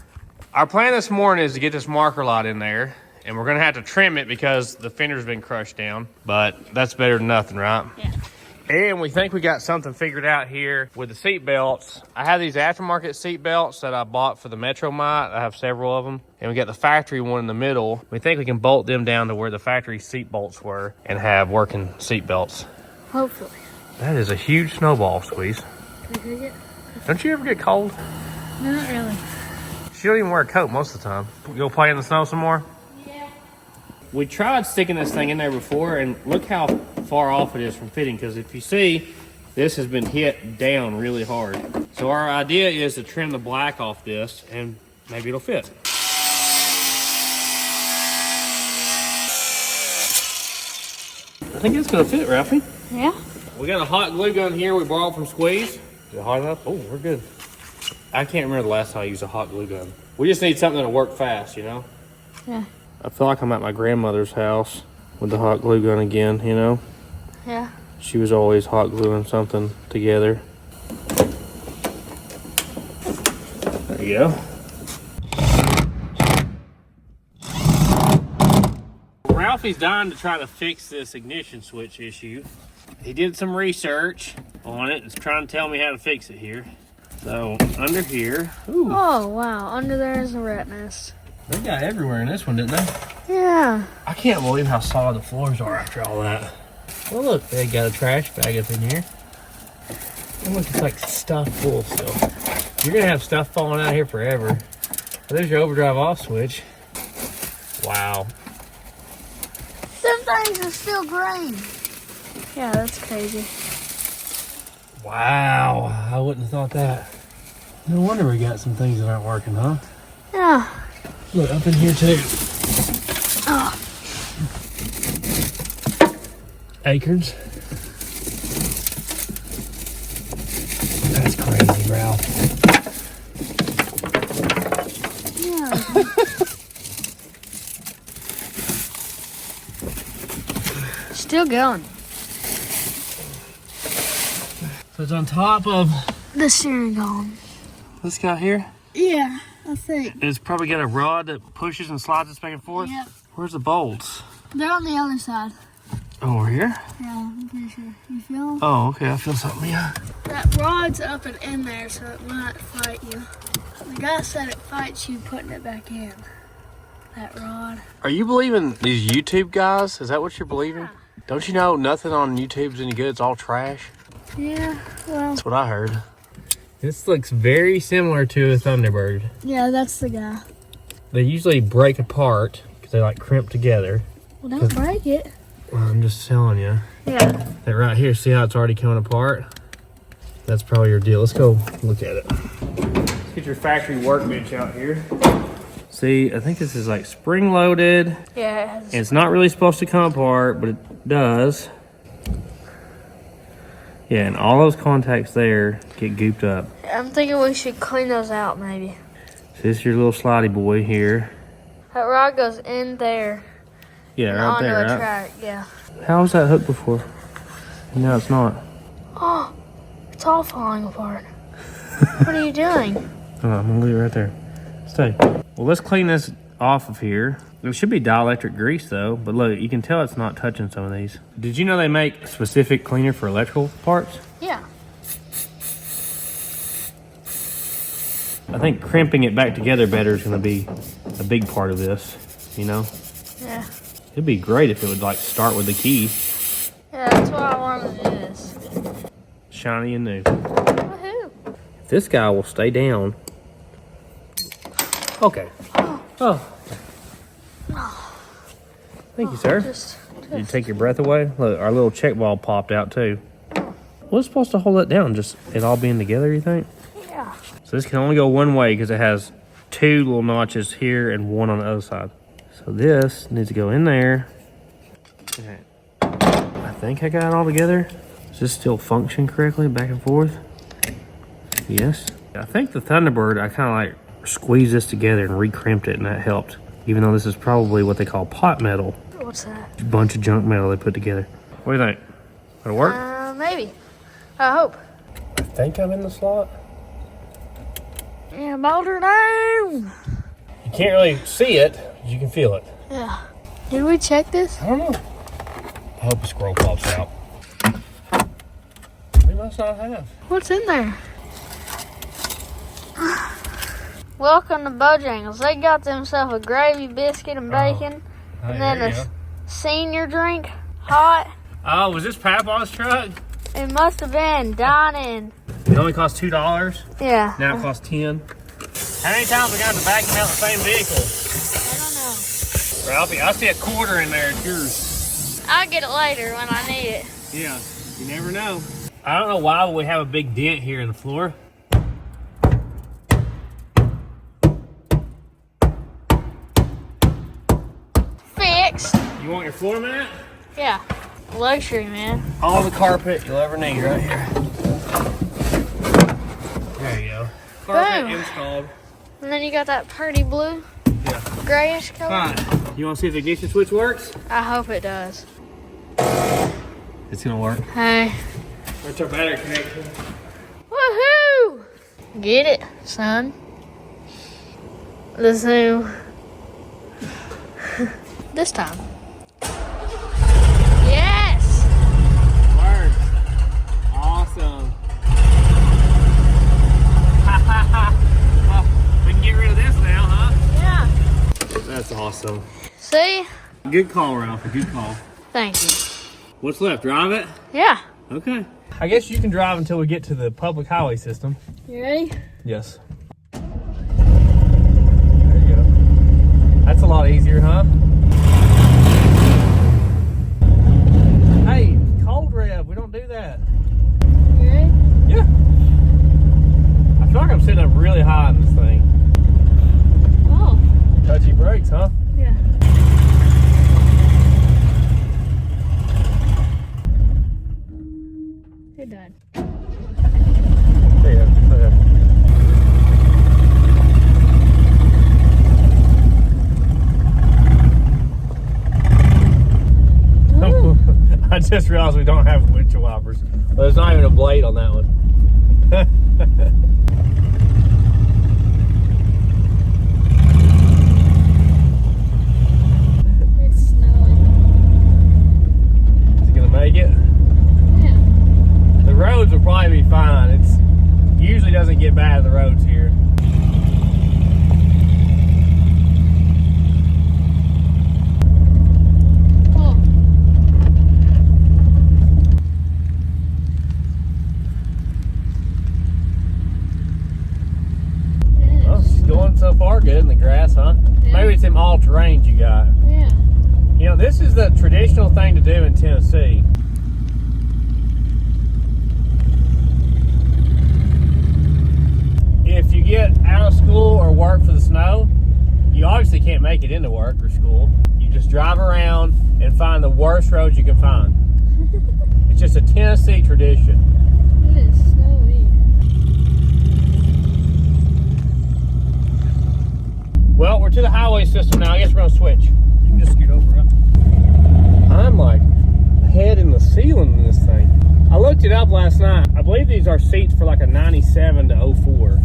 Our plan this morning is to get this marker light in there, and we're going to have to trim it because the fender's been crushed down. But that's better than nothing, right? Yeah. And we think we got something figured out here with the seat belts. I have these aftermarket seat belts that I bought for the Metro Mite. I have several of them. And we got the factory one in the middle. We think we can bolt them down to where the factory seat bolts were and have working seat belts. Hopefully. That is a huge snowball, Squeeze. Can you take it? Don't you ever get cold? Not really. She don't even wear a coat most of the time. You'll play in the snow some more? Yeah. We tried sticking this thing in there before, and look how far off it is from fitting, because if you see, this has been hit down really hard. So our idea is to trim the black off this, and maybe it'll fit. I think it's gonna fit, Ralphie. Yeah? We got a hot glue gun here we borrowed from Squeeze. Is it hot enough? Oh, we're good. I can't remember the last time I used a hot glue gun. We just need something that'll work fast, you know? Yeah. I feel like I'm at my grandmother's house with the hot glue gun again, you know? Yeah. She was always hot gluing something together. There you go. Ralphie's dying to try to fix this ignition switch issue. He did some research on it. It's trying to tell me how to fix it here. So, under here. Ooh, Oh, wow. Under there is a rat nest. they got everywhere in this one, didn't they? Yeah. I can't believe how solid the floors are after all that. Well, look, they got a trash bag up in here. And look, it's like stuffed full still. You're gonna have stuff falling out here forever. Well, there's your overdrive off switch. Wow. Some things are still green. Yeah, that's crazy. Wow, I wouldn't have thought that. No wonder we got some things that aren't working, huh? Yeah. Look, up in here too. Oh. Acorns. That's crazy, Ralph. Yeah. Still going. So it's on top of The steering column. this guy here. Yeah, I think. It's probably got a rod that pushes and slides this back and forth. Yep. Where's the bolts? They're on the other side. Oh, over here? Yeah, I'm pretty sure. You feel them? Oh, okay. I feel something. Yeah. That rod's up and in there, so it might fight you. The guy said it fights you putting it back in. That rod. Are you believing these YouTube guys? Is that what you're believing? Yeah. Don't you know nothing on YouTube's any good? It's all trash. Yeah, well. That's what I heard. This looks very similar to a Thunderbird. Yeah, that's the guy. They usually break apart because they like crimp together. Well, don't break it. Well, I'm just telling you. Yeah. That right here, see how it's already coming apart? That's probably your deal. Let's go look at it. Let's get your factory workbench out here. See, I think this is like spring loaded. Yeah, it has. And it's not really supposed to come apart, but it does. Yeah, and all those contacts there get gooped up. I'm thinking we should clean those out, maybe. So this is your little slidey boy here. That rod goes in there. Yeah, And right onto there, a right? track, yeah. How was that hooked before? No, it's not. Oh, it's all falling apart. What are you doing? Oh, I'm gonna leave it right there. Stay. Well, let's clean this off of here. It should be dielectric grease though, but look, you can tell it's not touching some of these. Did you know they make specific cleaner for electrical parts? Yeah. I think crimping it back together better is gonna be a big part of this, you know? Yeah. It'd be great if it would like start with the key. Yeah, that's why I wanted to do this. Shiny and new. Woohoo. This guy will stay down. Okay. Oh, Oh. Thank you, sir. Did you take your breath away? Look, our little check ball popped out too. What's supposed to hold it down? Just it all being together, you think? Yeah. So this can only go one way because it has 2 little notches here and 1 on the other side. So this needs to go in there. Okay. I think I got it all together. Does this still function correctly back and forth? Yes. I think the Thunderbird, I kind of like squeezed this together and re-crimped it, and that helped. Even though this is probably what they call pot metal. What's that? A bunch of junk metal they put together. What do you think? It'll work? Maybe. I hope. I think I'm in the slot. Yeah, boulder down. You can't really see it, but you can feel it. Yeah. Did we check this? I don't know. I hope a squirrel pops out. We must not have. What's in there? Welcome to Bojangles. They got themselves a gravy biscuit and bacon, and then a senior drink, hot. Oh, was this Papa's truck? It must have been dining. It only cost $2. Yeah. Now it costs $10. How many times we got to back out the same vehicle? I don't know. Ralphie, I see a quarter in there. It's yours. I'll get it later when I need it. Yeah, you never know. I don't know why we have a big dent here in the floor. Fixed. You want your floor mat? Yeah. Luxury, man. All the carpet you'll ever need right here. There you go. Carpet Boom. installed. And then you got that pretty blue, grayish color. Fine. You want to see if the ignition switch works? I hope it does. It's gonna work. Hey. Where's our battery connection? Woohoo! Get it, son. The zoo. This time. Yes! Works. Awesome. We can get rid of this now, huh? Yeah. That's awesome. See? Good call, Ralphie. Good call. Thank you. What's left? Drive it? Yeah. Okay. I guess you can drive until we get to the public highway system. You ready? Yes. There you go. That's a lot easier, huh? Hey, cold rev. We don't do that. You ready? Yeah. I feel like I'm sitting up really high in this thing. Oh. Touchy brakes, huh? Yeah. You're done. There you go. Okay. I just realized we don't have windshield wipers. Well, there's not even a blade on that one. It's snowing. Is it gonna make it? Yeah. The roads will probably be fine. It's usually doesn't get bad the roads here. Oh. Well, she's going so far good in the grass, huh? Yeah. Maybe it's them all-terrains you got. Yeah. You know, this is the traditional thing to do in Tennessee. If you get out of school or work for the snow, you obviously can't make it into work or school. You just drive around and find the worst roads you can find. It's just a Tennessee tradition. It is snowy. Well, we're to the highway system now. I guess we're gonna switch. You can just scoot over up. I'm like head in the ceiling in this thing. I looked it up last night. I believe these are seats for like a 97 to 04.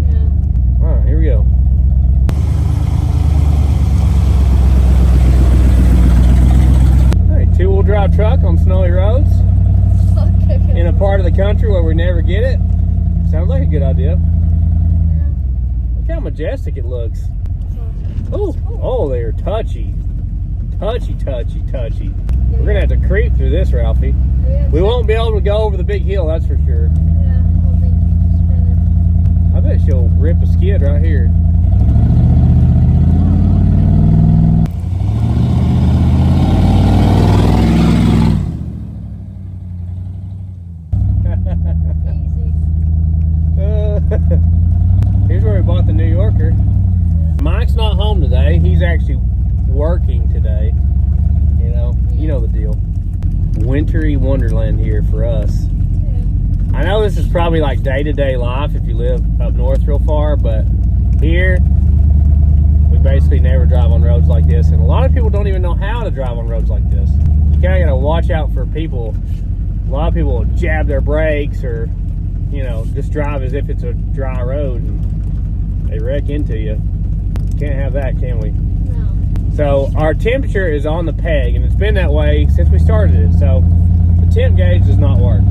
Yeah. All right, here we go. All right, two-wheel drive truck on snowy roads in a part of the country where we never get it. Sounds like a good idea. Look how majestic it looks. Oh, they're touchy. Touchy. We're gonna have to creep through this, Ralphie. We won't be able to go over the big hill, that's for sure. Yeah, we'll be spinning. I bet she'll rip a skid right here. the New Yorker. Mike's not home today. He's actually working today. You know the deal. Wintry wonderland here for us. I know this is probably like day-to-day life if you live up north real far, but here we basically never drive on roads like this, and a lot of people don't even know how to drive on roads like this. You kind of got to watch out for people. A lot of people will jab their brakes or, just drive as if it's a dry road and they wreck into you. Can't have that, can we? No. So our temperature is on the peg, and it's been that way since we started it. So the temp gauge does not work.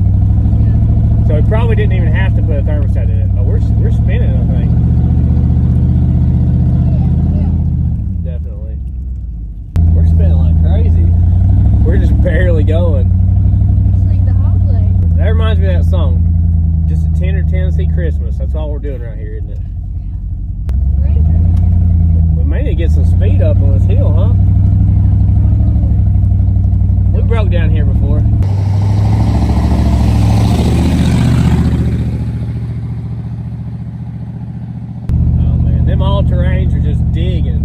So we probably didn't even have to put a thermostat in it, but we're spinning, I think. Definitely. We're spinning like crazy. We're just barely going. It's like the holiday. That reminds me of that song, Just a Tender Tennessee Christmas. That's all we're doing right here, isn't it? We may need to get some speed up on this hill, huh? We broke down here before. Them all-terrains are just digging.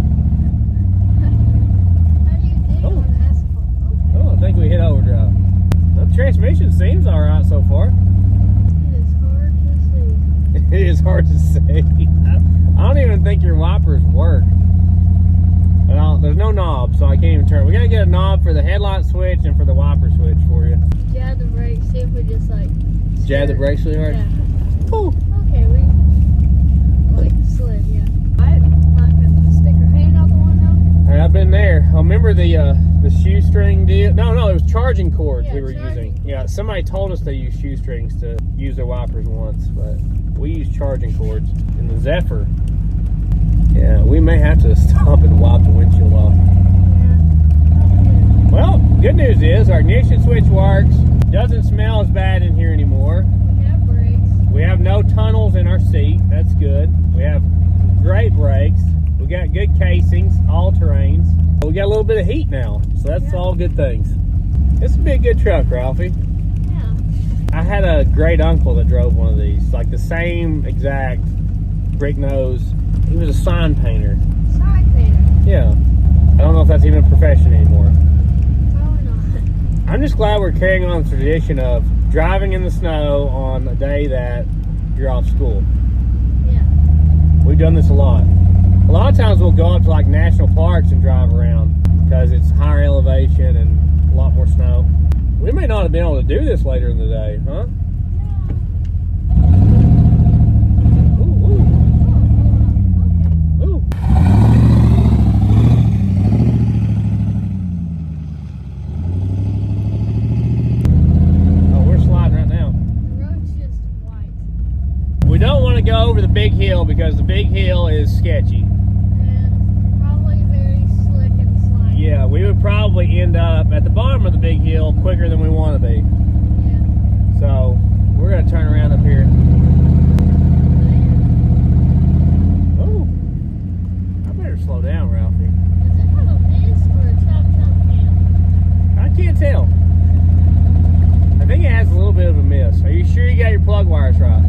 How do you dig on asphalt? Okay. Oh, I think we hit overdrive. The transmission seems alright so far. It is hard to see. It is hard to see. I don't even think your wipers work. There's no knob, so I can't even turn. We gotta get a knob for the headlight switch and for the wiper switch for you. Jab the brakes, see if we just Jab the brakes really hard? Yeah. Ooh. Okay, we slid, yeah. I'm not gonna stick her hand out the window. Hey, I've been there. I remember the shoestring deal. No, it was charging cords we were using. Yeah, somebody told us they use shoestrings to use their wipers once, but we use charging cords in the Zephyr. Yeah, we may have to stop and wipe the windshield off. Yeah. Well, good news is our ignition switch works. Doesn't smell as bad in here anymore. We have brakes. We have no tunnels in our seat. That's good. We have great brakes. We got good casings, all terrains. We got a little bit of heat now, so that's all good things. This would be a good truck, Ralphie. Yeah. I had a great uncle that drove one of these, like the same exact Brick Nose. He was a sign painter. Side painter. Yeah. I don't know if that's even a profession anymore. Probably not. I'm just glad we're carrying on the tradition of driving in the snow on a day that you're off school. Yeah. We've done this a lot. A lot of times we'll go up to like national parks and drive around because it's higher elevation and a lot more snow. We may not have been able to do this later in the day, huh? Ooh, ooh. Ooh. Oh, we're sliding right now. The road's just white. We don't want to go over the big hill because the big hill is sketchy. And probably very slick and slimy. Yeah, we would probably end up at the bottom of the big hill quicker than we want to be. Yeah. So we're going to turn around up here. Oh, I better slow down, Ralphie. Does it have a mist or a chop handle? I can't tell. I think it has a little bit of a miss. Are you sure you got your plug wires right?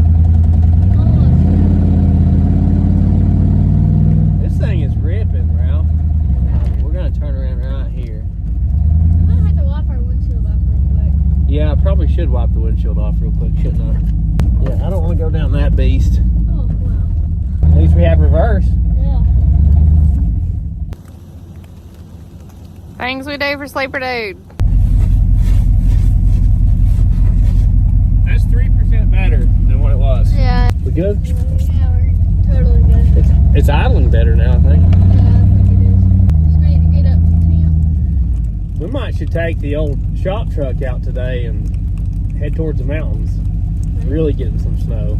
This thing is ripping, Ralph. We're going to turn around right here. I might have to wipe our windshield off real quick. Yeah, I probably should wipe the windshield off real quick, shouldn't I? Yeah, I don't want to go down that beast. Oh, wow. At least we have reverse. Yeah. Things we do for Sleeper Dude. That's 3% better than what it was. Yeah. We good? Yeah, we're totally good. It's idling better now, I think. Yeah, I think it is. Just need to get up to temp. We might should take the old shop truck out today and head towards the mountains. Really getting some snow.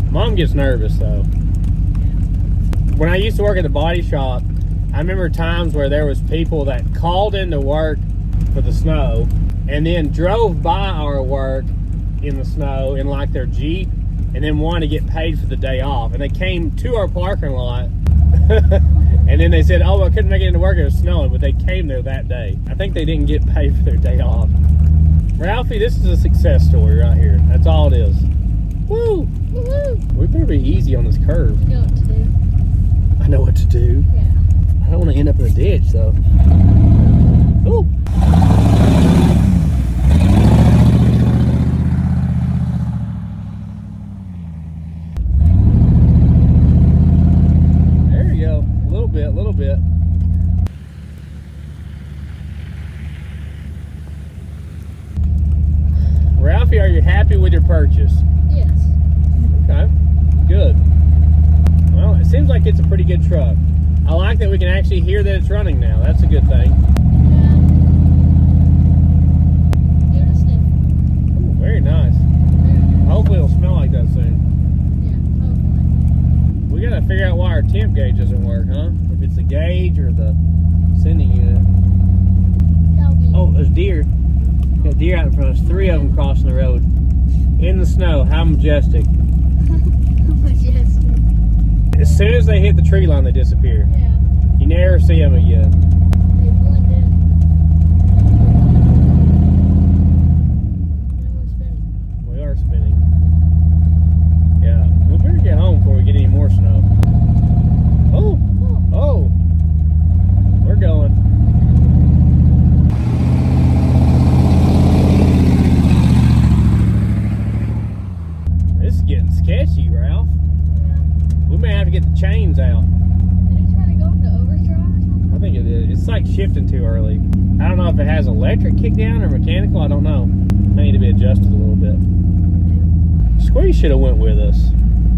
Mom gets nervous though. When I used to work at the body shop, I remember times where there was people that called into work for the snow and then drove by our work in the snow in like their Jeep and then wanted to get paid for the day off. And they came to our parking lot and then they said, oh, I couldn't make it into work, it was snowing, but they came there that day. I think they didn't get paid for their day off. Ralphie, this is a success story right here. That's all it is. Woo! Woohoo! We better be easy on this curve. You know what to do. to. Yeah. I don't want to end up in a ditch, though. Ooh. There you go. A little bit, a little bit. Ralphie, are you happy with your purchase? Yes. Okay, good. Well, it seems like it's a pretty good truck. I like that we can actually hear that it's running now. That's a good thing. Yeah. Give it a sniff. Ooh, very nice. Hopefully it'll smell like that soon. Yeah, hopefully. We gotta figure out why our temp gauge doesn't work, huh? If it's the gauge or the sending unit. Doggy. Oh, there's deer. Got deer out in front of us. 3 of them crossing the road. In the snow. How majestic. Majestic. As soon as they hit the tree line, they disappear. Yeah. You never see them again. They blend in. Now we're spinning. We are spinning. Yeah. We better get home before we get any more snow. Oh! Oh! We're going. This is getting sketchy, Ralph. We may have to get the chains out. Did he try to go into overdrive or something? I think it is. It's like shifting too early. I don't know if it has electric kick down or mechanical. I don't know. May need to be adjusted a little bit. Squeeze should have went with us.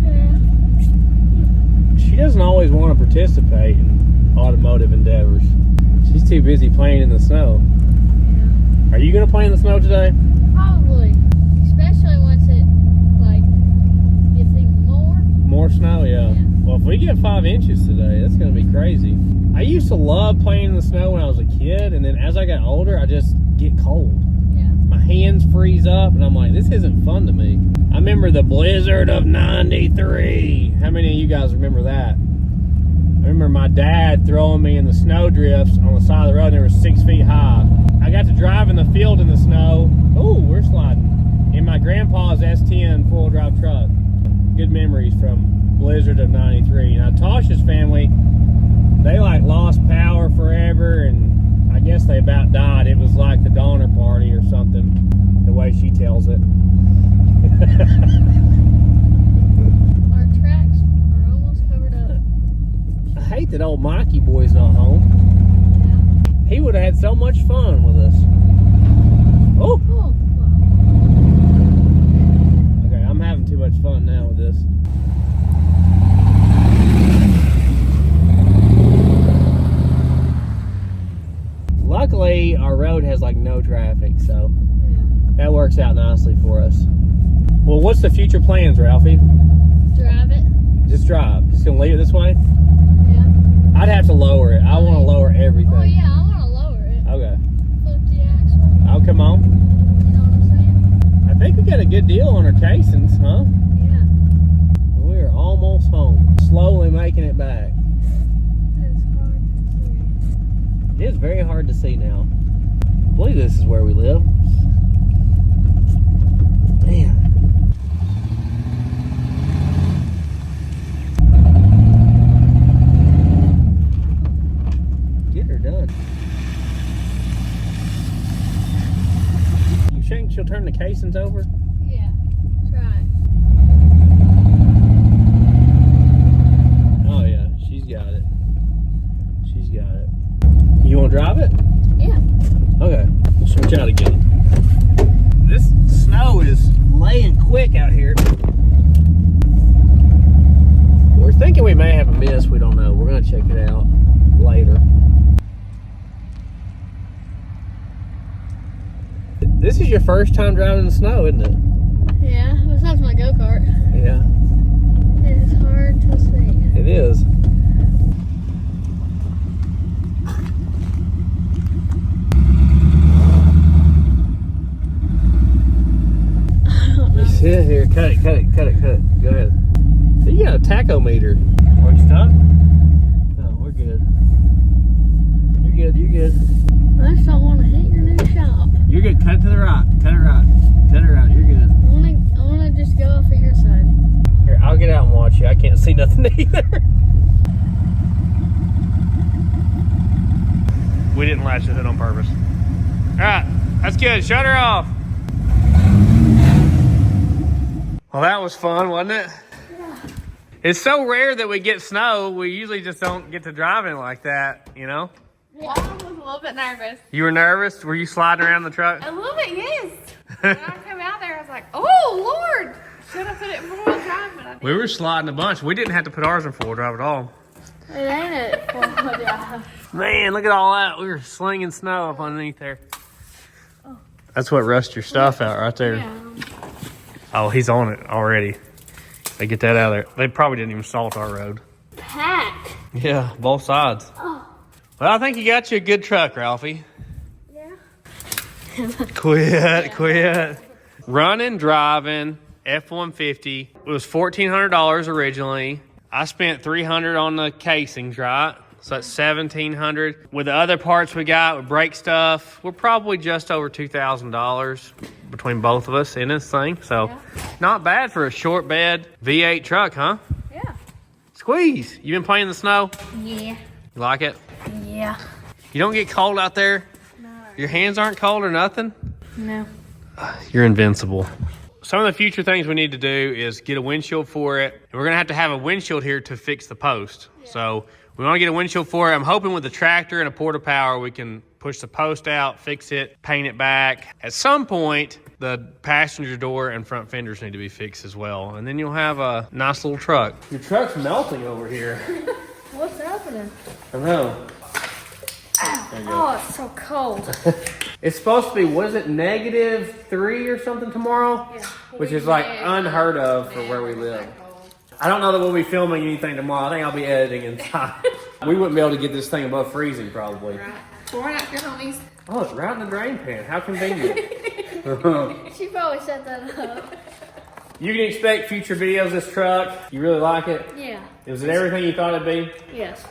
Yeah. She doesn't always want to participate in automotive endeavors. She's too busy playing in the snow. Yeah. Are you going to play in the snow today? Probably. Especially once it, like, gets even more. More snow, yeah. Yeah. Well, if we get 5 inches today, that's going to be crazy. I used to love playing in the snow when I was a kid, and then as I got older, I just get cold. Yeah. My hands freeze up, and I'm like, this isn't fun to me. I remember the blizzard of '93. How many of you guys remember that? I remember my dad throwing me in the snow drifts on the side of the road, and they were 6 feet high. I got to drive in the field in the snow. Ooh, we're sliding. In my grandpa's S10 four-wheel drive truck. Good memories from blizzard of '93. Now, Tasha's family, they like lost power forever, and I guess they about died. It was like the Donner Party or something, the way she tells it. Our tracks are almost covered up. I hate that old Mikey boy's not home. Yeah. He would have had so much fun with us. Oh! Oh, Okay, I'm having too much fun now with this. Luckily, our road has like no traffic, so yeah. that works out nicely for us. Well, what's the future plans, Ralphie? Drive it. Just drive. Just gonna leave it this way? Yeah. I'd have to lower it. I want to lower everything. Oh, yeah, I want to lower it. Okay. Flip the axle. Oh, come on. You know what I'm saying? I think we got a good deal on our casings, huh? Yeah. We're almost home. Slowly making it back. It's hard to see. It is very hard to see now. I believe this is where we live. Man. Get her done. You think she'll turn the casings over? Yeah. Try. Oh yeah, she's got it. She's got it. You want to drive it? Yeah. Okay, we'll switch out again. This snow is laying quick out here. We're thinking we may have a miss. We don't know. We're going to check it out later. This is your first time driving in the snow, isn't it? Yeah. Besides my go-kart. Yeah, It's hard to see. it is. Sit here, cut it. Go ahead. You got a tachometer. Are you stuck? No, we're good. You're good. I just don't want to hit your new shop. You're good. Cut it to the right. Cut it right. You're good. I wanna just go off of your side. Here, I'll get out and watch you. I can't see nothing either. scratched the hood on purpose. All right, that's good. Shut her off. Well, that was fun, wasn't it? Yeah. It's so rare that we get snow. We usually just don't get to driving like that, you know? Yeah, I was a little bit nervous. You were nervous? Were you sliding around the truck? A little bit, yes. When I came out there, I was like, oh, Lord. Should I put it in four-wheel drive? But I didn't. We were sliding a bunch. We didn't have to put ours in four-wheel drive at all. It ain't it. Yeah. Man, look at all that. We were slinging snow up underneath there. That's what rusts your stuff out right there. Yeah. Oh, he's on it already. They get that out of there. They probably didn't even salt our road. Pack. Yeah, both sides. Oh. Well, I think you got you a good truck, Ralphie. Yeah. Quit. Running, driving, F-150. It was $1,400 originally. I spent $300 on the casings, right? So that's $1,700. With the other parts we got, with brake stuff, we're probably just over $2,000 between both of us in this thing. So not bad for a short bed V8 truck, huh? Yeah. Squeeze. You been playing in the snow? Yeah. You like it? Yeah. You don't get cold out there? No. Your hands aren't cold or nothing? No. You're invincible. Some of the future things we need to do is get a windshield for it. And we're going to have a windshield here to fix the post. Yeah. So we want to get a windshield for it. I'm hoping with a tractor and a porta power, we can push the post out, fix it, paint it back. At some point, the passenger door and front fenders need to be fixed as well. And then you'll have a nice little truck. Your truck's melting over here. What's happening? I know. Oh, it's so cold. It's supposed to be, what is it, -3 or something tomorrow? Yeah. Which is like unheard of for where we live. I don't know that we'll be filming anything tomorrow. I think I'll be editing inside. We wouldn't be able to get this thing above freezing probably. Right. Pouring out your homies. Oh, it's right in the drain pan. How convenient. She probably set that up. You can expect future videos of this truck. You really like it? Yeah. Is it everything you thought it'd be? Yes.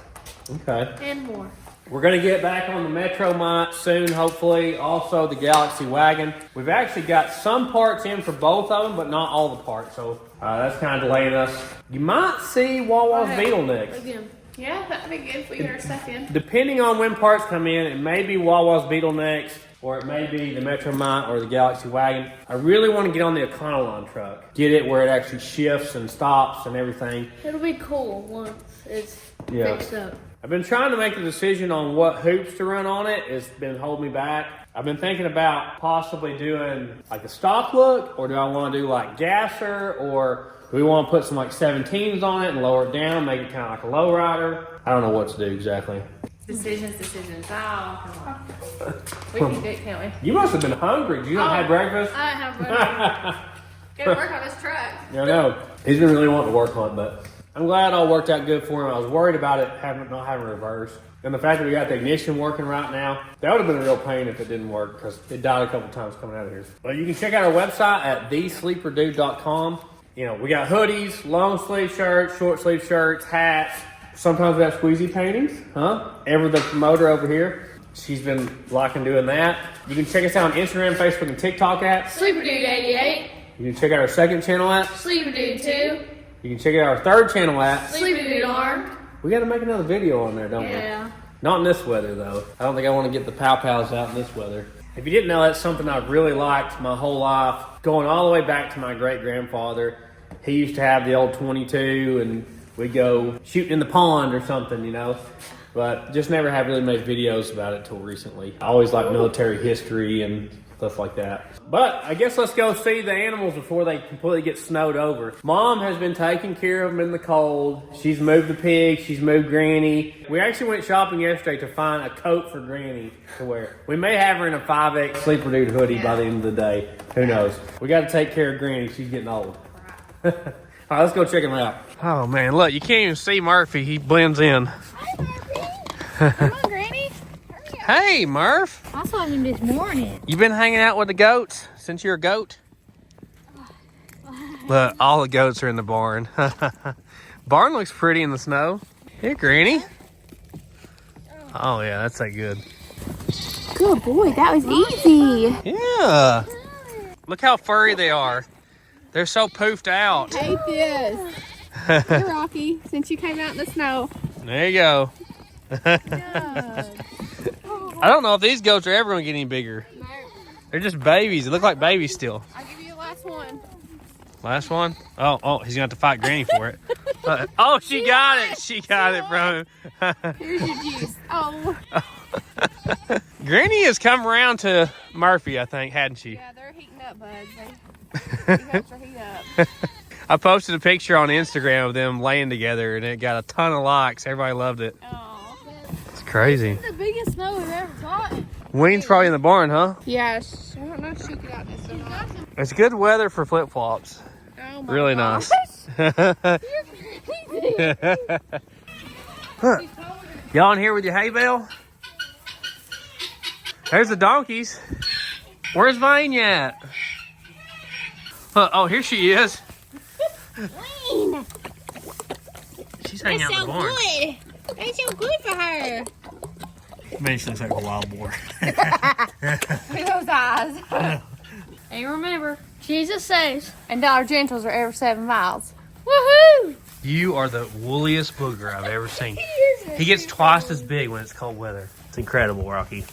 Okay. And more. We're going to get back on the Metro Mite soon, hopefully. Also, the Galaxy Wagon. We've actually got some parts in for both of them, but not all the parts. So that's kind of delaying us. You might see Wawa's Beetle next. Again. Yeah, that'd be good if we get our stuff in. Depending on when parts come in, it may be Wawa's Beetle next, or it may be the Metro Mite or the Galaxy Wagon. I really want to get on the Econoline truck. Get it where it actually shifts and stops and everything. It'll be cool once it's fixed up. I've been trying to make the decision on what hoops to run on it. It's been holding me back. I've been thinking about possibly doing like a stock look, or do I want to do like gasser, or do we want to put some like 17s on it and lower it down, make it kind of like a low rider? I don't know what to do exactly. Decisions. Oh, we can do it, can't we? You must have been hungry. You not have breakfast? I have breakfast. Gotta work on this truck. I know. He's been really wanting to work on it, but I'm glad it all worked out good for him. I was worried about it not having reverse. And the fact that we got the ignition working right now, that would have been a real pain if it didn't work, because it died a couple times coming out of here. But you can check out our website at thesleeperdude.com. You know, we got hoodies, long sleeve shirts, short sleeve shirts, hats. Sometimes we have squeezy paintings, Ever the promoter over here, she's been liking doing that. You can check us out on Instagram, Facebook, and TikTok at Sleeper Dude 88. You can check out our second channel at Sleeper Dude 2. You can check out our third channel at Sleeper Dude Armed. We got to make another video on there, don't we? Yeah. Not in this weather, though. I don't think I want to get the pow-pows out in this weather. If you didn't know, that's something I've really liked my whole life. Going all the way back to my great-grandfather. He used to have the old 22, and we'd go shooting in the pond or something, you know. But just never have really made videos about it till recently. I always liked military history and stuff like that. But I guess let's go see the animals before they completely get snowed over. Mom has been taking care of them in the cold. She's moved the pig. She's moved Granny. We actually went shopping yesterday to find a coat for Granny to wear. We may have her in a 5X Sleeper Dude hoodie by the end of the day. Who knows? We got to take care of Granny. She's getting old. All right, let's go check him out. Oh, man, look, you can't even see Murphy. He blends in. Hi, Murphy. Come on, Granny. Hey, Murph. I saw him this morning. You been hanging out with the goats since you're a goat? Look, all the goats are in the barn. Barn looks pretty in the snow. Here, Granny. Oh, yeah, that's that good. Good boy, that was easy. Yeah. Look how furry they are. They're so poofed out. Hate this. You're Rocky, since you came out in the snow. There you go. Good. I don't know if these goats are ever going to get any bigger. No. They're just babies. They look like babies still. I'll give you the last one. Last one? Oh, he's going to have to fight Granny for it. Oh, she got it. She got it from him. Here's your juice. Oh. Granny has come around to Murphy, I think, hadn't she? Yeah, they're heating up, bud. They helps her heat up. I posted a picture on Instagram of them laying together, and it got a ton of likes. Everybody loved it. Oh. It's crazy. The biggest snow we've ever caught. Wayne's probably in the barn, huh? Yes. I don't know if she could out this or not. It's good weather for flip-flops. Oh my Really gosh. nice. Y'all in here with your hay bale? There's the donkeys. Where's Vanya at? Oh, here she is. Wayne. She's hanging out in the barn. Good. That's so good for her. Man, she looks like a wild boar. Look at those eyes. And remember, Jesus saves. and Dollar Generals are every 7 miles. Woohoo! You are the woolliest booger I've ever seen. He gets twice as big when it's cold weather. It's incredible, Rocky.